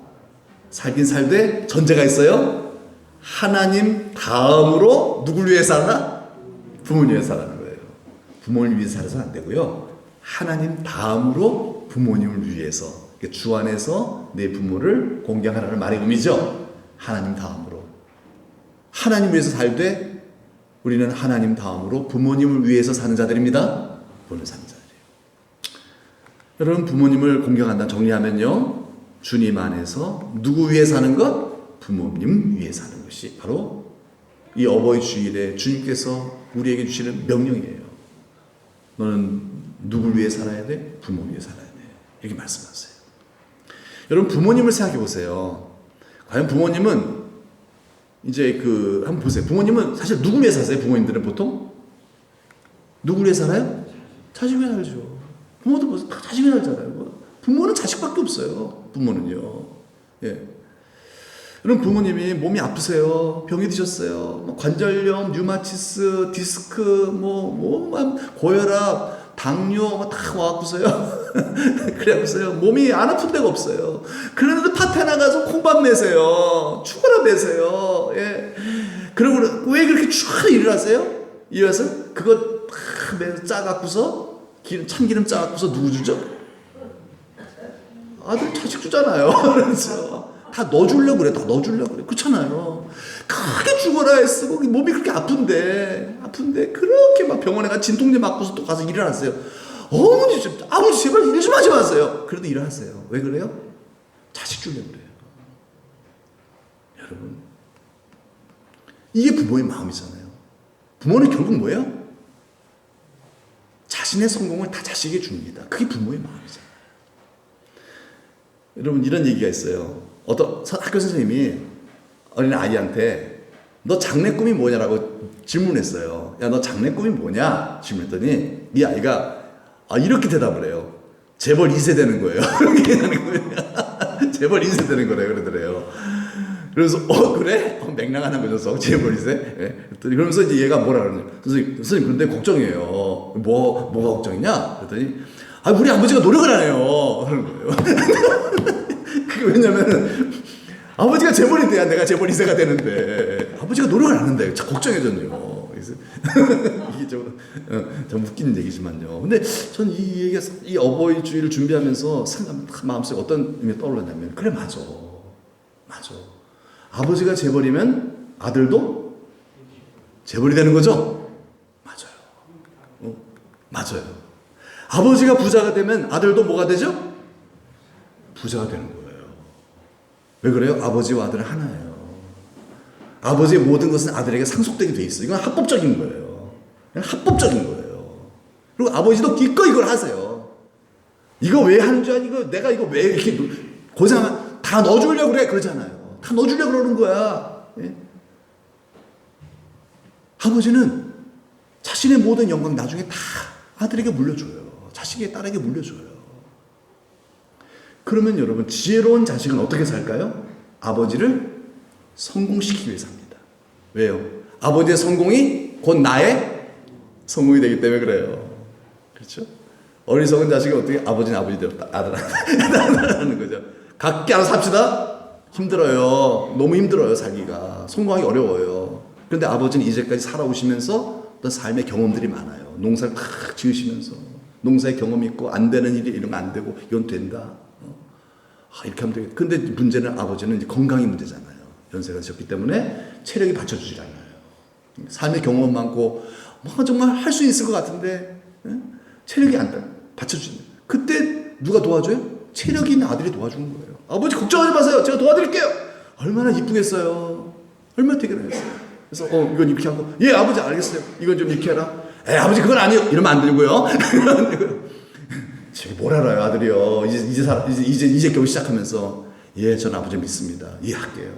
살긴 살되 전제가 있어요. 하나님 다음으로 누굴 위해 살아? 부모님 위해 살라는 거예요. 부모님을 위해서 살아서는 안 되고요. 하나님 다음으로 부모님을 위해서, 주 안에서 내 부모를 공경하라는 말의 의미죠. 하나님 다음으로. 하나님 위해서 살되 우리는 하나님 다음으로 부모님을 위해서 사는 자들입니다. 부모님을 사는 자들이에요. 여러분, 부모님을 공경한다 정리하면요, 주님 안에서 누구 위해 사는 것? 부모님 위해 사는 것이 바로 이 어버이 주일에 주님께서 우리에게 주시는 명령이에요. 너는 누굴 위해 살아야 돼? 부모 위해 살아야 돼. 이렇게 말씀하세요. 여러분, 부모님을 생각해 보세요. 과연 부모님은 이제 한번 보세요. 부모님은 사실 누구 위해 사세요? 부모님들은 보통 누구 위해 살아요? 자식 위해 살죠. 부모도 벌써 다 자식 위해 살잖아요. 부모는 자식밖에 없어요. 부모는요. 예. 여러분, 부모님이 몸이 아프세요. 병이 드셨어요. 관절염, 류마티스, 디스크, 고혈압, 당뇨 다 와갖고서요. 그래갖고서요. 몸이 안 아픈 데가 없어요. 그런데도 밭에 나가서 콩밥 매세요. 죽어라 매세요. 예. 그리고 왜 그렇게 죽어라 일을 하세요? 일어서 그거 다 매서 짜갖고서 참기름 짜갖고서 누구 주죠? 아들 자식 주잖아요. 그렇죠. 다 넣어주려고 그래. 다 넣어주려고 그래. 그렇잖아요. 크게 죽어라 했어. 몸이 그렇게 아픈데 그렇게 막 병원에 가 진통제 맞고서 또 가서 일을 하세요. 어머니, 아버지 제발 일 좀 하지 마세요. 그래도 일을 하세요. 왜 그래요? 자식 주려고 그래요. 여러분, 이게 부모의 마음이잖아요. 부모는 결국 뭐예요? 자신의 성공을 다 자식에게 줍니다. 그게 부모의 마음이잖아요. 여러분, 이런 얘기가 있어요. 어떤 학교 선생님이 어린 아이한테 너 장래 꿈이 뭐냐라고 질문했어요. 야, 너 장래 꿈이 뭐냐? 질문했더니 이 아이가 이렇게 대답을 해요. 재벌 2세 되는 거예요. 이렇게 하는 거예요. 재벌 2세 되는 거래요. 그러더래요. 그래서 그래? 맹랑한 거죠. 재벌 2세? 네. 그러면서 이제 얘가 뭐라 그러냐. 선생님 그런데 걱정이에요. 뭐가 걱정이냐? 그랬더니 우리 아버지가 노력을 안 해요. 그러는 거예요. 그게 왜냐면 아버지가 재벌이 돼야 내가 재벌 2세가 되는데 아버지가 노력을 안 한대. 걱정해졌네요. 그래서 이게 좀 웃기는 얘기지만요. 근데 전 이 얘기가, 이 어버이 주일을 준비하면서 마음속에 어떤 의미가 떠올랐냐면, 그래, 맞아. 아버지가 재벌이면 아들도 재벌이 되는 거죠? 맞아요. 맞아요. 아버지가 부자가 되면 아들도 뭐가 되죠? 부자가 되는 거예요. 왜 그래요? 아버지와 아들은 하나예요. 아버지의 모든 것은 아들에게 상속되게 돼 있어요. 이건 합법적인 거예요. 합법적인 거예요. 그리고 아버지도 기꺼이 이걸 하세요. 이거 왜 하는 줄 아니? 내가 이거 왜 이렇게 고생하면 다 넣어주려고 그래? 그러잖아요. 다 넣어주려고 그러는 거야. 예? 아버지는 자신의 모든 영광 나중에 다 아들에게 물려줘요. 자식의 딸에게 물려줘요. 그러면 여러분, 지혜로운 자식은 어떻게 살까요? 아버지를 성공시키기 위해서 합니다. 왜요? 아버지의 성공이 곧 나의 성공이 되기 때문에 그래요. 그렇죠? 어리석은 자식이 어떻게 아버지는 아버지대로 아들하는 거죠. 각기 알아서 삽시다. 힘들어요. 너무 힘들어요. 살기가. 성공하기 어려워요. 그런데 아버지는 이제까지 살아오시면서 어떤 삶의 경험들이 많아요. 농사를 탁 지으시면서 농사의 경험이 있고, 안 되는 일이 이러면 안 되고 이건 된다. 이렇게 하면 되겠다. 근데 문제는 아버지는 이제 건강이 문제잖아요. 연세가 드셨기 때문에 체력이 받쳐주질 않아요. 삶의 경험은 많고 정말 할 수 있을 것 같은데 체력이 안 받쳐주지. 그때 누가 도와줘요? 체력이 있는 아들이 도와주는 거예요. 아버지 걱정하지 마세요. 제가 도와드릴게요. 얼마나 이쁘겠어요. 얼마나 대견하겠어요. 그래서 이건 이렇게 하고, 예 아버지 알겠어요. 이건 좀 이렇게 해라. 아버지 그건 아니에요. 이러면 안 되고요. 저기 뭘 알아요, 아들이요. 이제 겨우 시작하면서. 예, 저는 아버지 믿습니다. 이해할게요.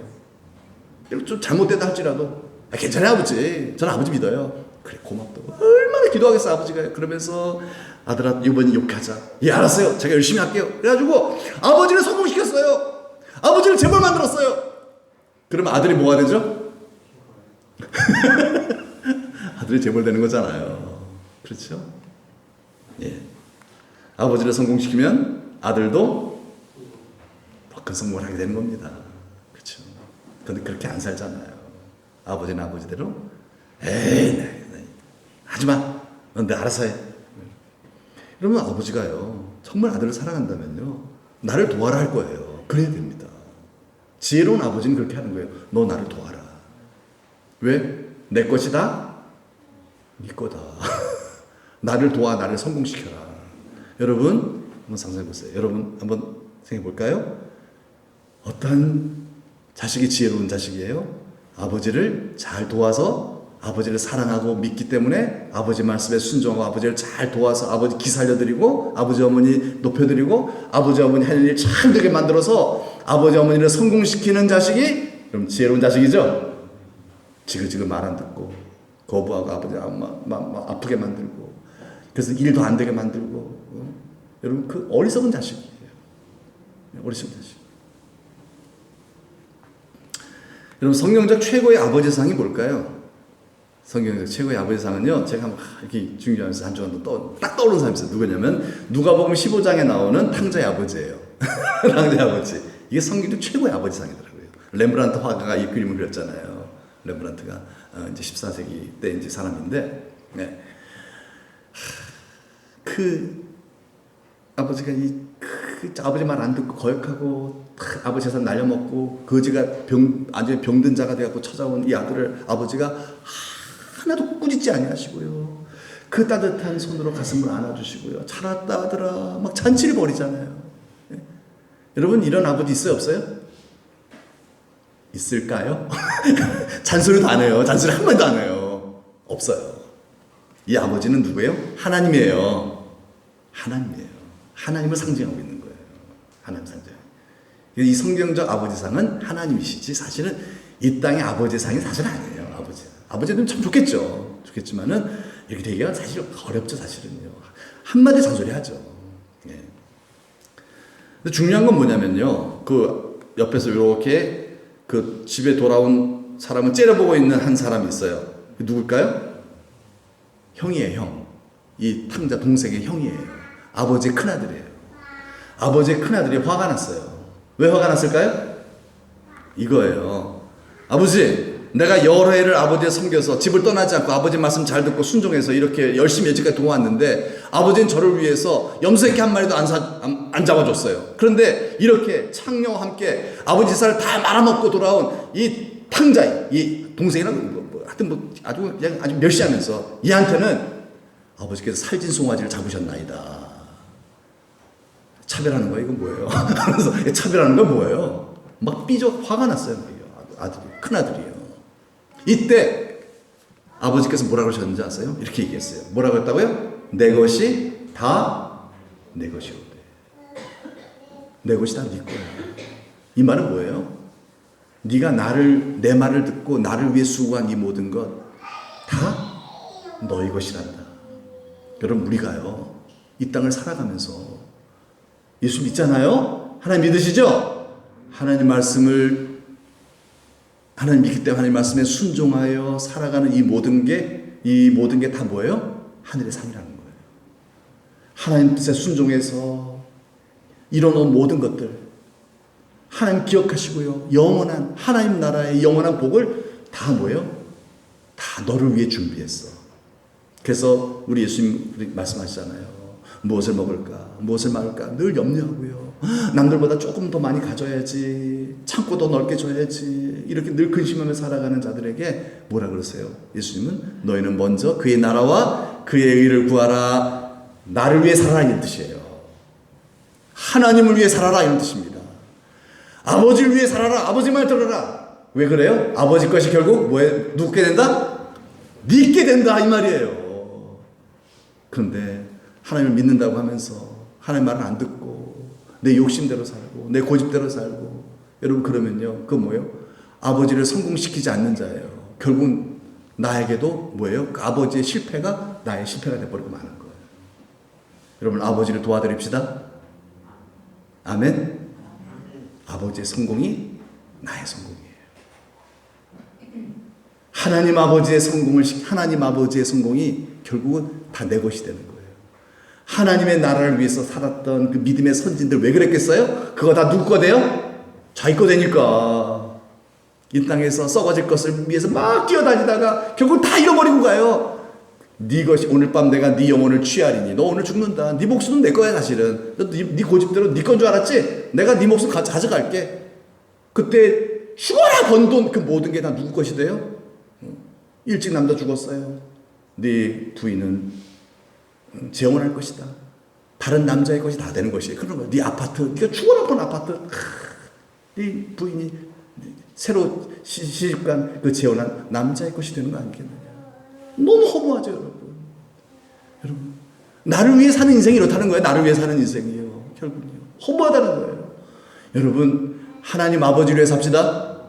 좀 잘못됐다 할지라도, 괜찮아요, 아버지. 저는 아버지 믿어요. 그래, 고맙다고. 얼마나 기도하겠어, 아버지가. 그러면서, 아들아, 이번엔 욕하자. 예, 알았어요. 제가 열심히 할게요. 그래가지고, 아버지를 성공시켰어요. 아버지를 재벌 만들었어요. 그러면 아들이 뭐가 되죠? 아들이 재벌 되는 거잖아요. 그렇죠? 예. 아버지를 성공시키면 아들도 더 큰 성공을 하게 되는 겁니다. 그렇죠? 근데 그렇게 안 살잖아요. 아버지는 아버지대로 에이, 하지마. 넌 내 알아서 해. 그러면 아버지가요, 정말 아들을 사랑한다면요, 나를 도와라 할 거예요. 그래야 됩니다. 지혜로운 아버지는 그렇게 하는 거예요. 너 나를 도와라. 왜? 내 것이다? 네 거다. 나를 도와, 나를 성공시켜라. 여러분, 한번 상상해 보세요. 여러분, 한번 생각해 볼까요? 어떤 자식이 지혜로운 자식이에요? 아버지를 잘 도와서 아버지를 사랑하고 믿기 때문에 아버지 말씀에 순종하고 아버지를 잘 도와서 아버지 기 살려드리고 아버지 어머니 높여드리고 아버지 어머니 할 일 잘 되게 만들어서 아버지 어머니를 성공시키는 자식이 그럼 지혜로운 자식이죠? 지글지글 말 안 듣고 거부하고 아버지 아프게 만들고 그래서 일도 안 되게 만들고 여러분 그 어리석은 자식이에요. 어리석은 자식. 여러분 성경적 최고의 아버지상이 뭘까요? 성경적 최고의 아버지상은요. 제가 이렇게 중요하면서 한 주간 딱 떠오르는 사람이 있어요. 누구냐면 누가복음 15장에 나오는 탕자의 아버지예요. 탕자의 아버지. 이게 성경적 최고의 아버지상이더라고요. 렘브란트 화가가 이 그림을 그렸잖아요. 렘브란트가 이제 14세기 때 이제 사람인데, 네. 그 아버지가 아버지 말 안 듣고 거역하고 아버지 재산 날려먹고 거지가 아주 병든 자가 되어서 찾아온 이 아들을 아버지가 하나도 꾸짖지 아니하시고요. 그 따뜻한 손으로 가슴을 안아주시고요. 잘 왔다 아들아 막 잔치를 벌이잖아요. 네? 여러분 이런 아버지 있어요 없어요? 있을까요? 잔소리도 안 해요. 잔소리 한 번도 안 해요. 없어요. 이 아버지는 누구예요? 하나님이에요. 하나님이에요. 하나님을 상징하고 있는 거예요. 하나님 상징. 이 성경적 아버지상은 하나님이시지 사실은 이 땅의 아버지상이 사실 아니에요. 아버지는 참 좋겠지만은 이렇게 되기가 사실 어렵죠. 사실은요. 한마디 잔소리 하죠. 예. 근데 중요한 건 뭐냐면요. 그 옆에서 이렇게 그 집에 돌아온 사람을 째려보고 있는 한 사람이 있어요. 누굴까요? 형이에요. 형. 이 탕자 동생의 형이에요. 아버지의 큰아들이에요. 아버지의 큰아들이 화가 났어요. 왜 화가 났을까요? 이거예요. 아버지, 내가 여러 해를 아버지를 섬겨서 집을 떠나지 않고 아버지 말씀 잘 듣고 순종해서 이렇게 열심히 여지까지 도왔는데 아버지는 저를 위해서 염소새끼 한 마리도 안 잡아줬어요. 그런데 이렇게 창녀와 함께 아버지 쌀을 다 말아먹고 돌아온 이 탕자, 이 동생이랑 하여튼 아주 멸시하면서 이한테는 아버지께서 살진 송아지를 잡으셨나이다. 차별하는 거예요. 이건 뭐예요? 그래서 차별하는 건 뭐예요? 막 화가 났어요. 아들이, 큰아들이에요. 이때 아버지께서 뭐라고 하셨는지 아세요? 이렇게 얘기했어요. 뭐라고 했다고요? 내 것이 다 내 것이오대. 내 것이 다 네 거야. 이 말은 뭐예요? 네가 내 말을 듣고 나를 위해 수고한 이 모든 것 다 너희 것이란다. 여러분 우리가요 이 땅을 살아가면서 예수 믿잖아요. 하나님 믿으시죠? 하나님 말씀을 하나님 믿기 때문에 하나님 말씀에 순종하여 살아가는 이 모든 게 다 뭐예요? 하늘의 상이라는 거예요. 하나님 뜻에 순종해서 이뤄놓은 모든 것들 하나님 기억하시고요. 영원한 하나님 나라의 영원한 복을 다 뭐예요? 다 너를 위해 준비했어. 그래서 우리 예수님 말씀하시잖아요. 무엇을 먹을까? 무엇을 마실까? 늘 염려하고요. 남들보다 조금 더 많이 가져야지. 창고 더 넓게 줘야지. 이렇게 늘 근심하며 살아가는 자들에게 뭐라 그러세요? 예수님은 너희는 먼저 그의 나라와 그의 의를 구하라. 나를 위해 살아라 이런 뜻이에요. 하나님을 위해 살아라 이런 뜻입니다. 아버지를 위해 살아라. 아버지 말 들어라. 왜 그래요? 아버지 것이 결국 누게 된다? 믿게 된다 이 말이에요. 그런데 하나님을 믿는다고 하면서 하나님 말을 안 듣고 내 욕심대로 살고 내 고집대로 살고, 여러분 그러면요, 그거 뭐예요? 아버지를 성공시키지 않는 자예요. 결국 나에게도 뭐예요? 그 아버지의 실패가 나의 실패가 돼버리고 마는 거예요. 여러분 아버지를 도와드립시다. 아멘. 아버지의 성공이 나의 성공이에요. 하나님 아버지의 성공이 결국은 다 내 것이 되는 거예요. 하나님의 나라를 위해서 살았던 그 믿음의 선진들 왜 그랬겠어요? 그거 다 누구 거 돼요? 자기 거 되니까. 이 땅에서 썩어질 것을 위해서 막 뛰어다니다가 결국 다 잃어버리고 가요. 네 것이 오늘 밤 내가 네 영혼을 취하리니. 너 오늘 죽는다. 네 목숨은 내 거야 사실은. 네 고집대로 네 건 줄 알았지? 내가 네 목숨 가져갈게. 그때 죽어라 번 돈 그 모든 게 다 누구 것이 돼요? 일찍 남자 죽었어요. 네 부인은 재혼할 것이다. 다른 남자의 것이 다 되는 것이에요. 그런 거야. 네 아파트, 네가 죽어라 본 아파트. 네 부인이 새로 시집간 그 재혼한 남자의 것이 되는 거 아니겠느냐. 너무 허무하죠, 여러분. 여러분, 나를 위해 사는 인생이 이렇다는 거예요. 나를 위해 사는 인생이에요. 결국은요. 허무하다는 거예요. 여러분, 하나님 아버지를 위해 삽시다.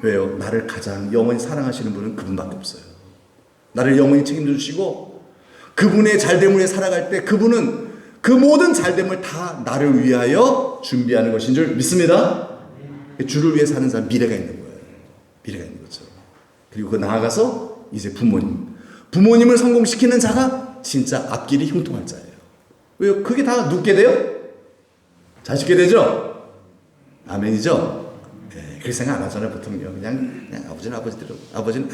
왜요? 나를 가장 영원히 사랑하시는 분은 그분밖에 없어요. 나를 영원히 책임져 주시고 그분의 잘됨을 위해 살아갈 때 그분은 그 모든 잘됨을 다 나를 위하여 준비하는 것인 줄 믿습니다. 주를 위해 사는 사람 미래가 있는 거예요. 미래가 있는 거죠. 그리고 그 나아가서 이제 부모님을 성공시키는 자가 진짜 앞길이 형통할 자예요. 왜요? 그게 다 눕게 돼요? 자식게 되죠? 아멘이죠? 네, 그렇게 생각 안 하잖아요, 보통요. 그냥 아버지는 아버지대로. 아버지는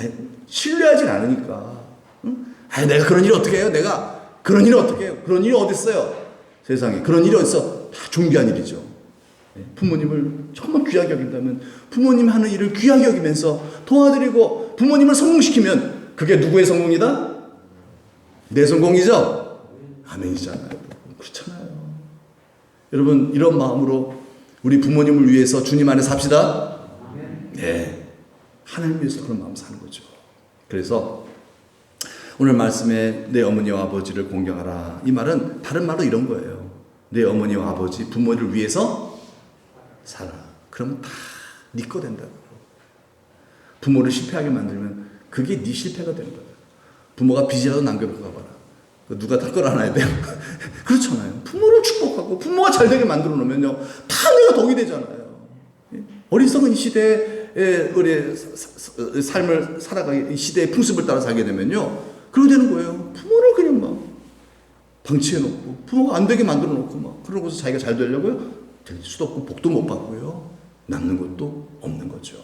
신뢰하진 않으니까. 응? 내가 그런 일을 어떻게 해요? 내가 그런 일을 어떻게 해요? 그런 일이 어디 있어요? 세상에. 그런 일이 어디 있어? 다 존귀한 일이죠. 부모님을 정말 귀하게 여긴다면 부모님 하는 일을 귀하게 여기면서 도와드리고 부모님을 성공시키면 그게 누구의 성공이다? 내 성공이죠? 아멘이잖아요. 그렇잖아요. 여러분 이런 마음으로 우리 부모님을 위해서 주님 안에 삽시다. 네, 하나님 위해서 그런 마음 사는 거죠. 그래서 오늘 말씀에 내 어머니와 아버지를 공경하라, 이 말은 다른 말로 이런 거예요. 내 어머니와 아버지 부모를 위해서 살아. 그럼 다 네 거 된다고. 부모를 실패하게 만들면 그게 네 실패가 되는 거예요. 부모가 빚이라도 남겨놓고 가봐라. 누가 다 끌어안아야 돼요? 그렇잖아요. 부모를 축복하고 부모가 잘 되게 만들어 놓으면요, 다 내가 덕이 되잖아요. 어리석은 이 시대의 우리 삶을 살아가기, 이 시대의 풍습을 따라 살게 되면요, 그렇게 되는 거예요. 부모를 그냥 막 방치해 놓고 부모가 안 되게 만들어 놓고 막 그러고서 자기가 잘 되려고요, 될 수도 없고 복도 못 받고요, 남는 것도 없는 거죠.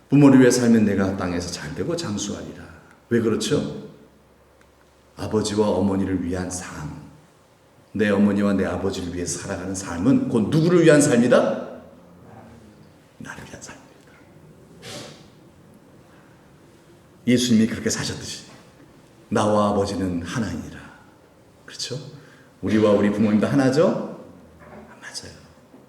부모를 위해 살면 내가 땅에서 잘 되고 장수하리라. 왜 그렇죠? 아버지와 어머니를 위한 삶, 내 어머니와 내 아버지를 위해 살아가는 삶은 곧 누구를 위한 삶이다? 나를 위한 삶입니다. 예수님이 그렇게 사셨듯이 나와 아버지는 하나이니라. 그렇죠? 우리와 우리 부모님도 하나죠? 맞아요.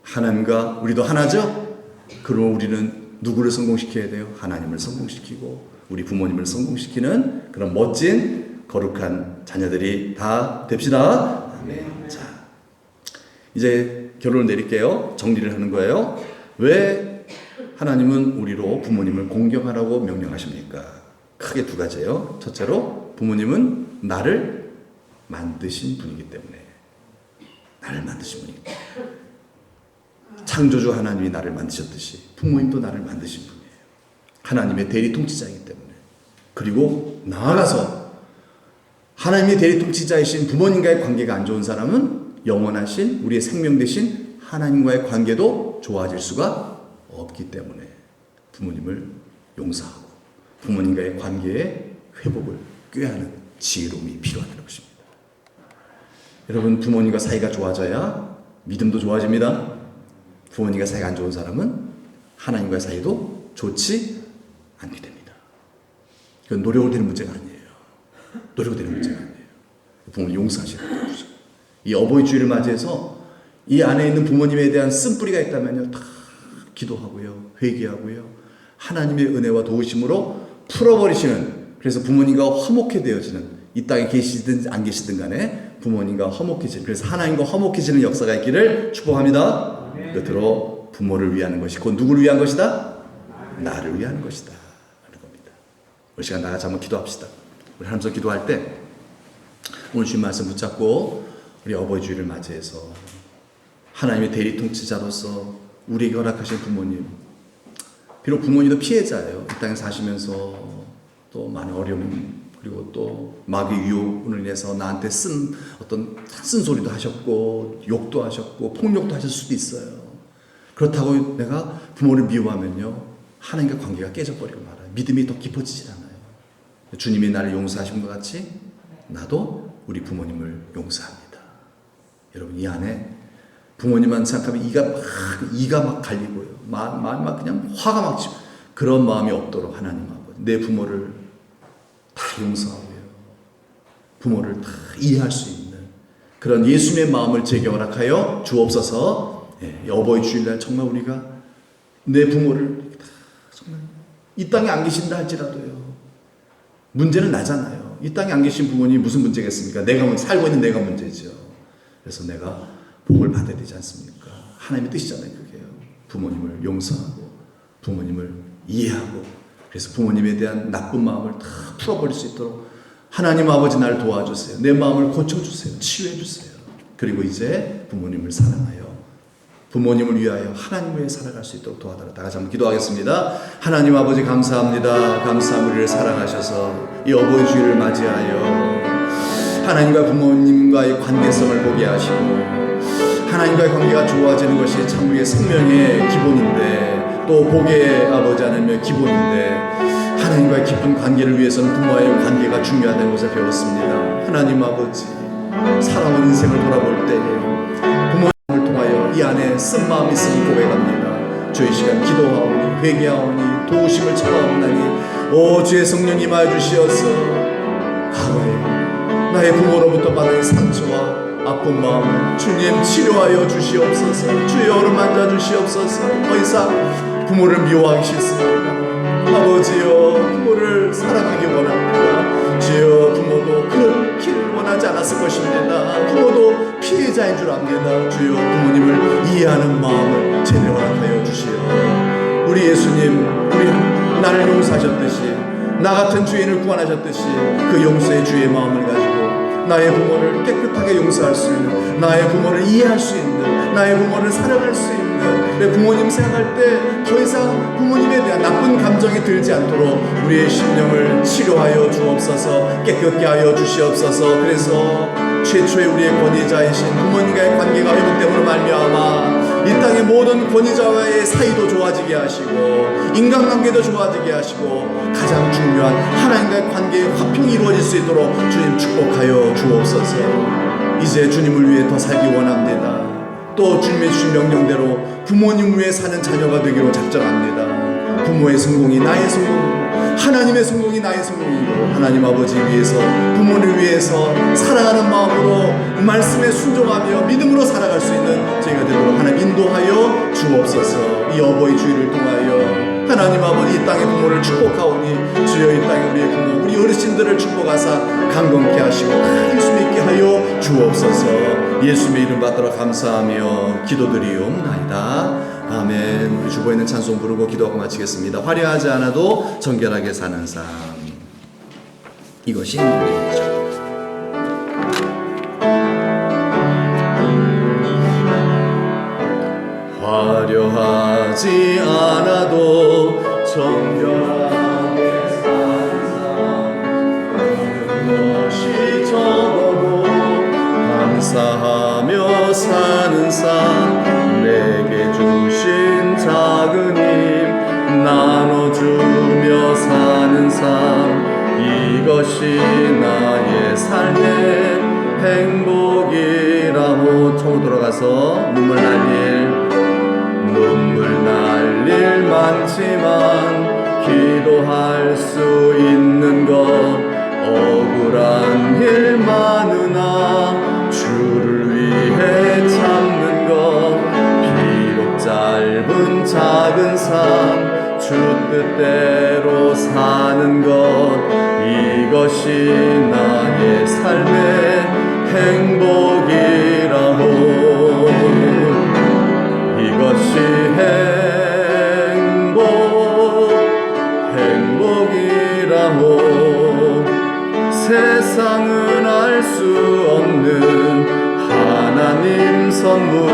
하나님과 우리도 하나죠? 그럼 우리는 누구를 성공시켜야 돼요? 하나님을 성공시키고 우리 부모님을 성공시키는 그런 멋진 거룩한 자녀들이 다 됩시다. 아멘. 자, 이제 결론을 내릴게요. 정리를 하는 거예요. 왜 하나님은 우리로 부모님을 공경하라고 명령하십니까? 크게 두 가지예요. 첫째로 부모님은 나를 만드신 분이기 때문에. 나를 만드신 분이기 때문에. 창조주 하나님이 나를 만드셨듯이 부모님도 나를 만드신 분이에요. 하나님의 대리 통치자이기 때문에. 그리고 나아가서 하나님의 대리 통치자이신 부모님과의 관계가 안 좋은 사람은 영원하신 우리의 생명 대신 하나님과의 관계도 좋아질 수가 없기 때문에 부모님을 용서하고 부모님과의 관계의 회복을 꾀하는 지혜로움이 필요하다는 것입니다. 여러분, 부모님과 사이가 좋아져야 믿음도 좋아집니다. 부모님과 사이가 안 좋은 사람은 하나님과의 사이도 좋지 않게 됩니다. 이건 노력으로 되는 문제가 아니에요. 노력으로 되는 문제가 아니에요. 부모님 용서하시는 거죠. 이 어버이 주일을 맞이해서 이 안에 있는 부모님에 대한 쓴뿌리가 있다면요, 다 기도하고요, 회개하고요, 하나님의 은혜와 도우심으로 풀어버리시는, 그래서 부모님과 화목해 되어지는 이 땅에 계시든 안 계시든 간에 부모님과 화목해지는, 그래서 하나님과 화목해지는 역사가 있기를 축복합니다. 끝으로 부모를 위하는 것이 곧 누구를 위한 것이다? 나를 위한 것이다 하는 겁니다. 오늘 시간 다 같이 한번 기도합시다. 우리 하나님께 기도할 때 오늘 주신 말씀 붙잡고 우리 어버이 주일을 맞이해서 하나님의 대리 통치자로서 우리에게 허락하신 부모님, 비록 부모님도 피해자예요. 이 땅에 사시면서 또 많은 어려움, 그리고 또 마귀 유혹으로 인해서 나한테 어떤 쓴소리도 하셨고 욕도 하셨고 폭력도 하실 수도 있어요. 그렇다고 내가 부모를 미워하면요, 하나님과 관계가 깨져버리고 말아요. 믿음이 더 깊어지질 않아요. 주님이 나를 용서하신 것 같이 나도 우리 부모님을 용서합니다. 여러분, 이 안에 부모님만 생각하면 이가 막 갈리고요. 마음이 막 그냥 화가 막 치고, 그런 마음이 없도록 하나님 아버지, 내 부모를 다 용서하고요. 부모를 다 이해할 수 있는 그런 예수님의 마음을 제게 허락하여 주옵소서. 어버이 주일날 정말 우리가 내 부모를 다 정말 이 땅에 안 계신다 할지라도요, 문제는 나잖아요. 이 땅에 안 계신 부모님이 무슨 문제겠습니까? 내가 살고 있는 내가 문제죠. 그래서 내가 복을 받아야 되지 않습니까? 하나님의 뜻이잖아요. 그게요. 부모님을 용서하고 부모님을 이해하고, 그래서 부모님에 대한 나쁜 마음을 다 풀어버릴 수 있도록 하나님 아버지 나를 도와주세요. 내 마음을 고쳐주세요. 치유해주세요. 그리고 이제 부모님을 사랑하여 부모님을 위하여 하나님을 위해 살아갈 수 있도록 도와달라. 다 같이 한번 기도하겠습니다. 하나님 아버지 감사합니다. 감사함 우리를 사랑하셔서 이 어버이 주일을 맞이하여 하나님과 부모님과의 관계성을 보게 하시고, 하나님과의 관계가 좋아지는 것이 참 우리의 생명의 기본인데, 또 복의 아버지 하나님의 기본인데, 하나님과의 깊은 관계를 위해서는 부모와의 관계가 중요하다는 것을 배웠습니다. 하나님 아버지, 살아온 인생을 돌아볼 때에 부모님을 통하여 이 안에 쓴마음이 있음을 고백합니다. 주의 시간 기도하오니 회개하오니 도우심을 청하옵나니 오 주의 성령 임하여 주시어서 과거에 나의 부모로부터 받은 상처와 아픈 마음을 주님 치료하여 주시옵소서. 주의 어루만져 주시옵소서. 더 이상 부모를 미워하기 싫습니다. 아버지여, 부모를 사랑하기 원합니다. 주여, 부모도 그렇기를 원하지 않았을 것입니다. 부모도 피해자인 줄 압니다. 주여, 부모님을 이해하는 마음을 제대로 허락하여 주시어 우리 예수님, 우리 나를 용서하셨듯이 나 같은 죄인을 구원하셨듯이 그 용서의 주의 마음을 가지고 나의 부모를 깨끗하게 용서할 수 있는, 나의 부모를 이해할 수 있는, 나의 부모를 사랑할 수 있는, 내 부모님 생각할 때 더 이상 부모님에 대한 나쁜 감정이 들지 않도록 우리의 심령을 치료하여 주옵소서. 깨끗게 하여 주시옵소서. 그래서 최초의 우리의 권위자이신 부모님과의 관계가 회복됨으로 말미암아 이 땅의 모든 권위자와의 사이도 좋아지게 하시고 인간관계도 좋아지게 하시고 가장 중요한 하나님과의 관계의 화평이 이루어질 수 있도록 주님 축복하여 주옵소서. 이제 주님을 위해 더 살기 원합니다. 또 주님의 주신 명령대로 부모님을 위해 사는 자녀가 되기로 작정합니다. 부모의 성공이 나의 성공이고 하나님의 성공이 나의 성공이고, 하나님 아버지 위해서 부모를 위해서 사랑하는 마음으로 말씀에 순종하며 믿음으로 살아갈 수 있는 저희가 되도록 하나님 인도하여 주옵소서. 이 어버이 주일을 통하여 하나님 아버지 이 땅의 부모를 축복하오니 주여, 이 땅의 우리의 부모, 우리 어르신들을 축복하사 강건케 하시고 예수 믿게 하여 주옵소서. 예수의 이름 받들어 감사하며 기도드리옵나이다. 아멘. 우리 주보에 있는 찬송 부르고 기도하고 마치겠습니다. 화려하지 않아도 정결하게 사는 삶, 이것이 인생이죠. 화려하지 않아도 정결하게 사는 삶, 것이 적어도 감사하며 사는 삶, 내게 주신 작은 힘 나눠주며 사는 삶, 이것이 나의 삶의 행복이라고. 처음 돌아가서 눈물 날 일 많지만 기도할 수 있는 것, 억울한 일 많으나 주를 위해 참는 것, 비록 짧은 작은 삶 주 뜻대로 사는 것, 이것이 나의 행복이라고 이것이 행복이라고 세상은 알 수 없는 하나님 선물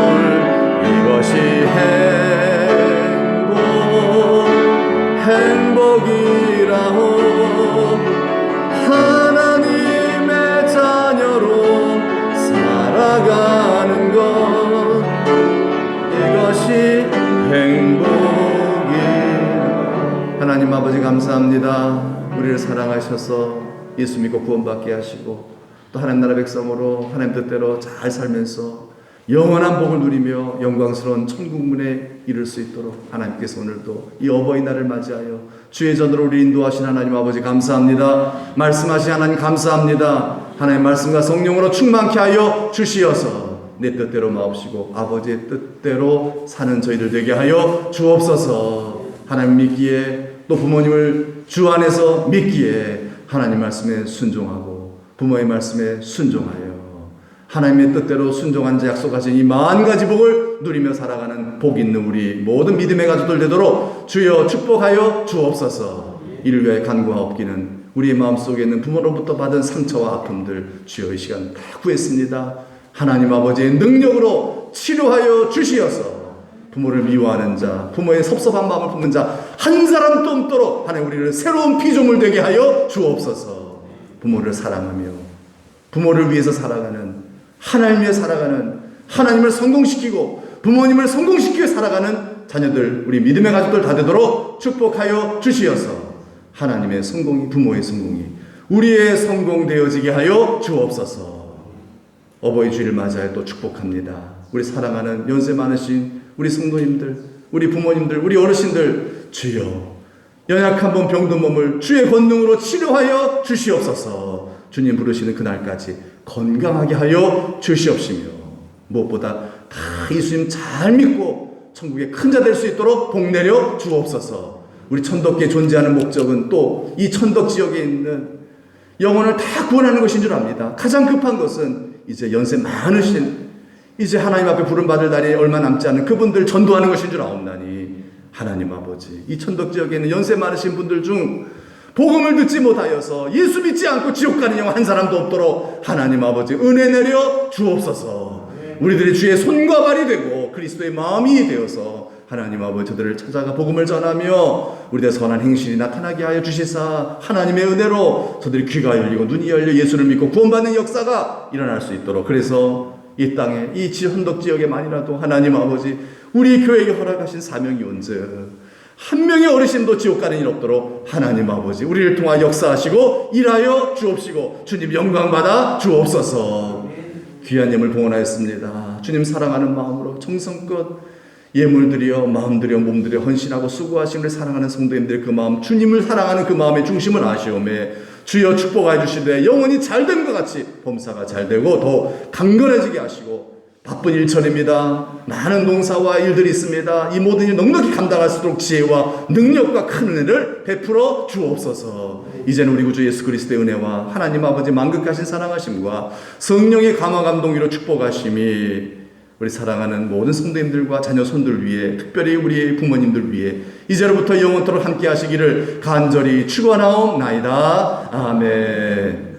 이것이 행복이라고 하나님의 자녀로 살아가는 것 이것이 행복이 하나님 아버지 감사합니다. 우리를 사랑하셔서 예수 믿고 구원받게 하시고 또 하나님 나라 백성으로 하나님 뜻대로 잘 살면서 영원한 복을 누리며 영광스러운 천국 문에 이룰 수 있도록 하나님께서 오늘도 이 어버이날을 맞이하여 주의 전으로 우리 인도하신 하나님 아버지 감사합니다. 말씀하신 하나님 감사합니다. 하나님 말씀과 성령으로 충만케 하여 주시어서 내 뜻대로 마옵시고 아버지의 뜻대로 사는 저희들 되게 하여 주옵소서. 하나님 믿기에 또 부모님을 주 안에서 믿기에 하나님 말씀에 순종하고 부모의 말씀에 순종하여 하나님의 뜻대로 순종한 자 약속하신 이 10,000가지 복을 누리며 살아가는 복 있는 우리 모든 믿음의 가족들 되도록 주여 축복하여 주옵소서. 이를 위하여 간구하옵기는 우리의 마음속에 있는 부모로부터 받은 상처와 아픔들 주여 이 시간 다 구했습니다. 하나님 아버지의 능력으로 치료하여 주시어서 부모를 미워하는 자, 부모의 섭섭한 마음을 품는 자 한 사람도 없도록 하나님 우리를 새로운 피조물 되게 하여 주옵소서. 부모를 사랑하며 부모를 위해서 살아가는 하나님 위해 살아가는 하나님을 성공시키고 부모님을 성공시키며 살아가는 자녀들 우리 믿음의 가족들 다 되도록 축복하여 주시어서 하나님의 성공이 부모의 성공이 우리의 성공 되어지게 하여 주옵소서. 어버이 주일을 맞이하여 또 축복합니다. 우리 사랑하는 연세 많으신 우리 성도님들 우리 부모님들 우리 어르신들 주여 연약한 몸 병든 몸을 주의 권능으로 치료하여 주시옵소서. 주님 부르시는 그날까지 건강하게 하여 주시옵시며 무엇보다 다 예수님 잘 믿고 천국의 큰 자 될 수 있도록 복 내려 주옵소서. 우리 천덕교에 존재하는 목적은 또 이 천덕 지역에 있는 영혼을 다 구원하는 것인 줄 압니다. 가장 급한 것은 이제 연세 많으신 이제 하나님 앞에 부름받을 날이 얼마 남지 않은 그분들 전도하는 것인 줄 아옵나니 하나님 아버지 이 천덕 지역에 있는 연세 많으신 분들 중 복음을 듣지 못하여서 예수 믿지 않고 지옥 가는 영혼 한 사람도 없도록 하나님 아버지 은혜 내려 주옵소서. 우리들이 주의 손과 발이 되고 그리스도의 마음이 되어서 하나님 아버지 저들을 찾아가 복음을 전하며 우리의 선한 행실이 나타나게 하여 주시사 하나님의 은혜로 저들이 귀가 열리고 눈이 열려 예수를 믿고 구원받는 역사가 일어날 수 있도록 그래서 이 땅에 이 헌덕 지역에만이라도 하나님 아버지 우리 교회에게 허락하신 사명이 온즉 한 명의 어르신도 지옥 가는 일 없도록 하나님 아버지 우리를 통하 역사하시고 일하여 주옵시고 주님 영광받아 주옵소서. 귀한 예물 봉헌하였습니다. 주님 사랑하는 마음으로 정성껏 예물 드려 마음 드려 몸 드려 헌신하고 수고하신 우리 사랑하는 성도님들 그 마음 주님을 사랑하는 그 마음의 중심을 아시오매 주여 축복하여 주시되 영원히 잘된 것 같이 범사가 잘되고 더 강건해지게 하시고 바쁜 일처리입니다. 많은 농사와 일들이 있습니다. 이 모든 일 넉넉히 감당할 수 있도록 지혜와 능력과 큰 은혜를 베풀어 주옵소서. 이제는 우리 구주 예수 그리스도의 은혜와 하나님 아버지 만극하신 사랑하심과 성령의 감화 감동으로 축복하심이 우리 사랑하는 모든 성도님들과 자녀 손들 위해 특별히 우리 부모님들 위해 이제로부터 영원토록 함께 하시기를 간절히 축원하옵나이다. 아멘.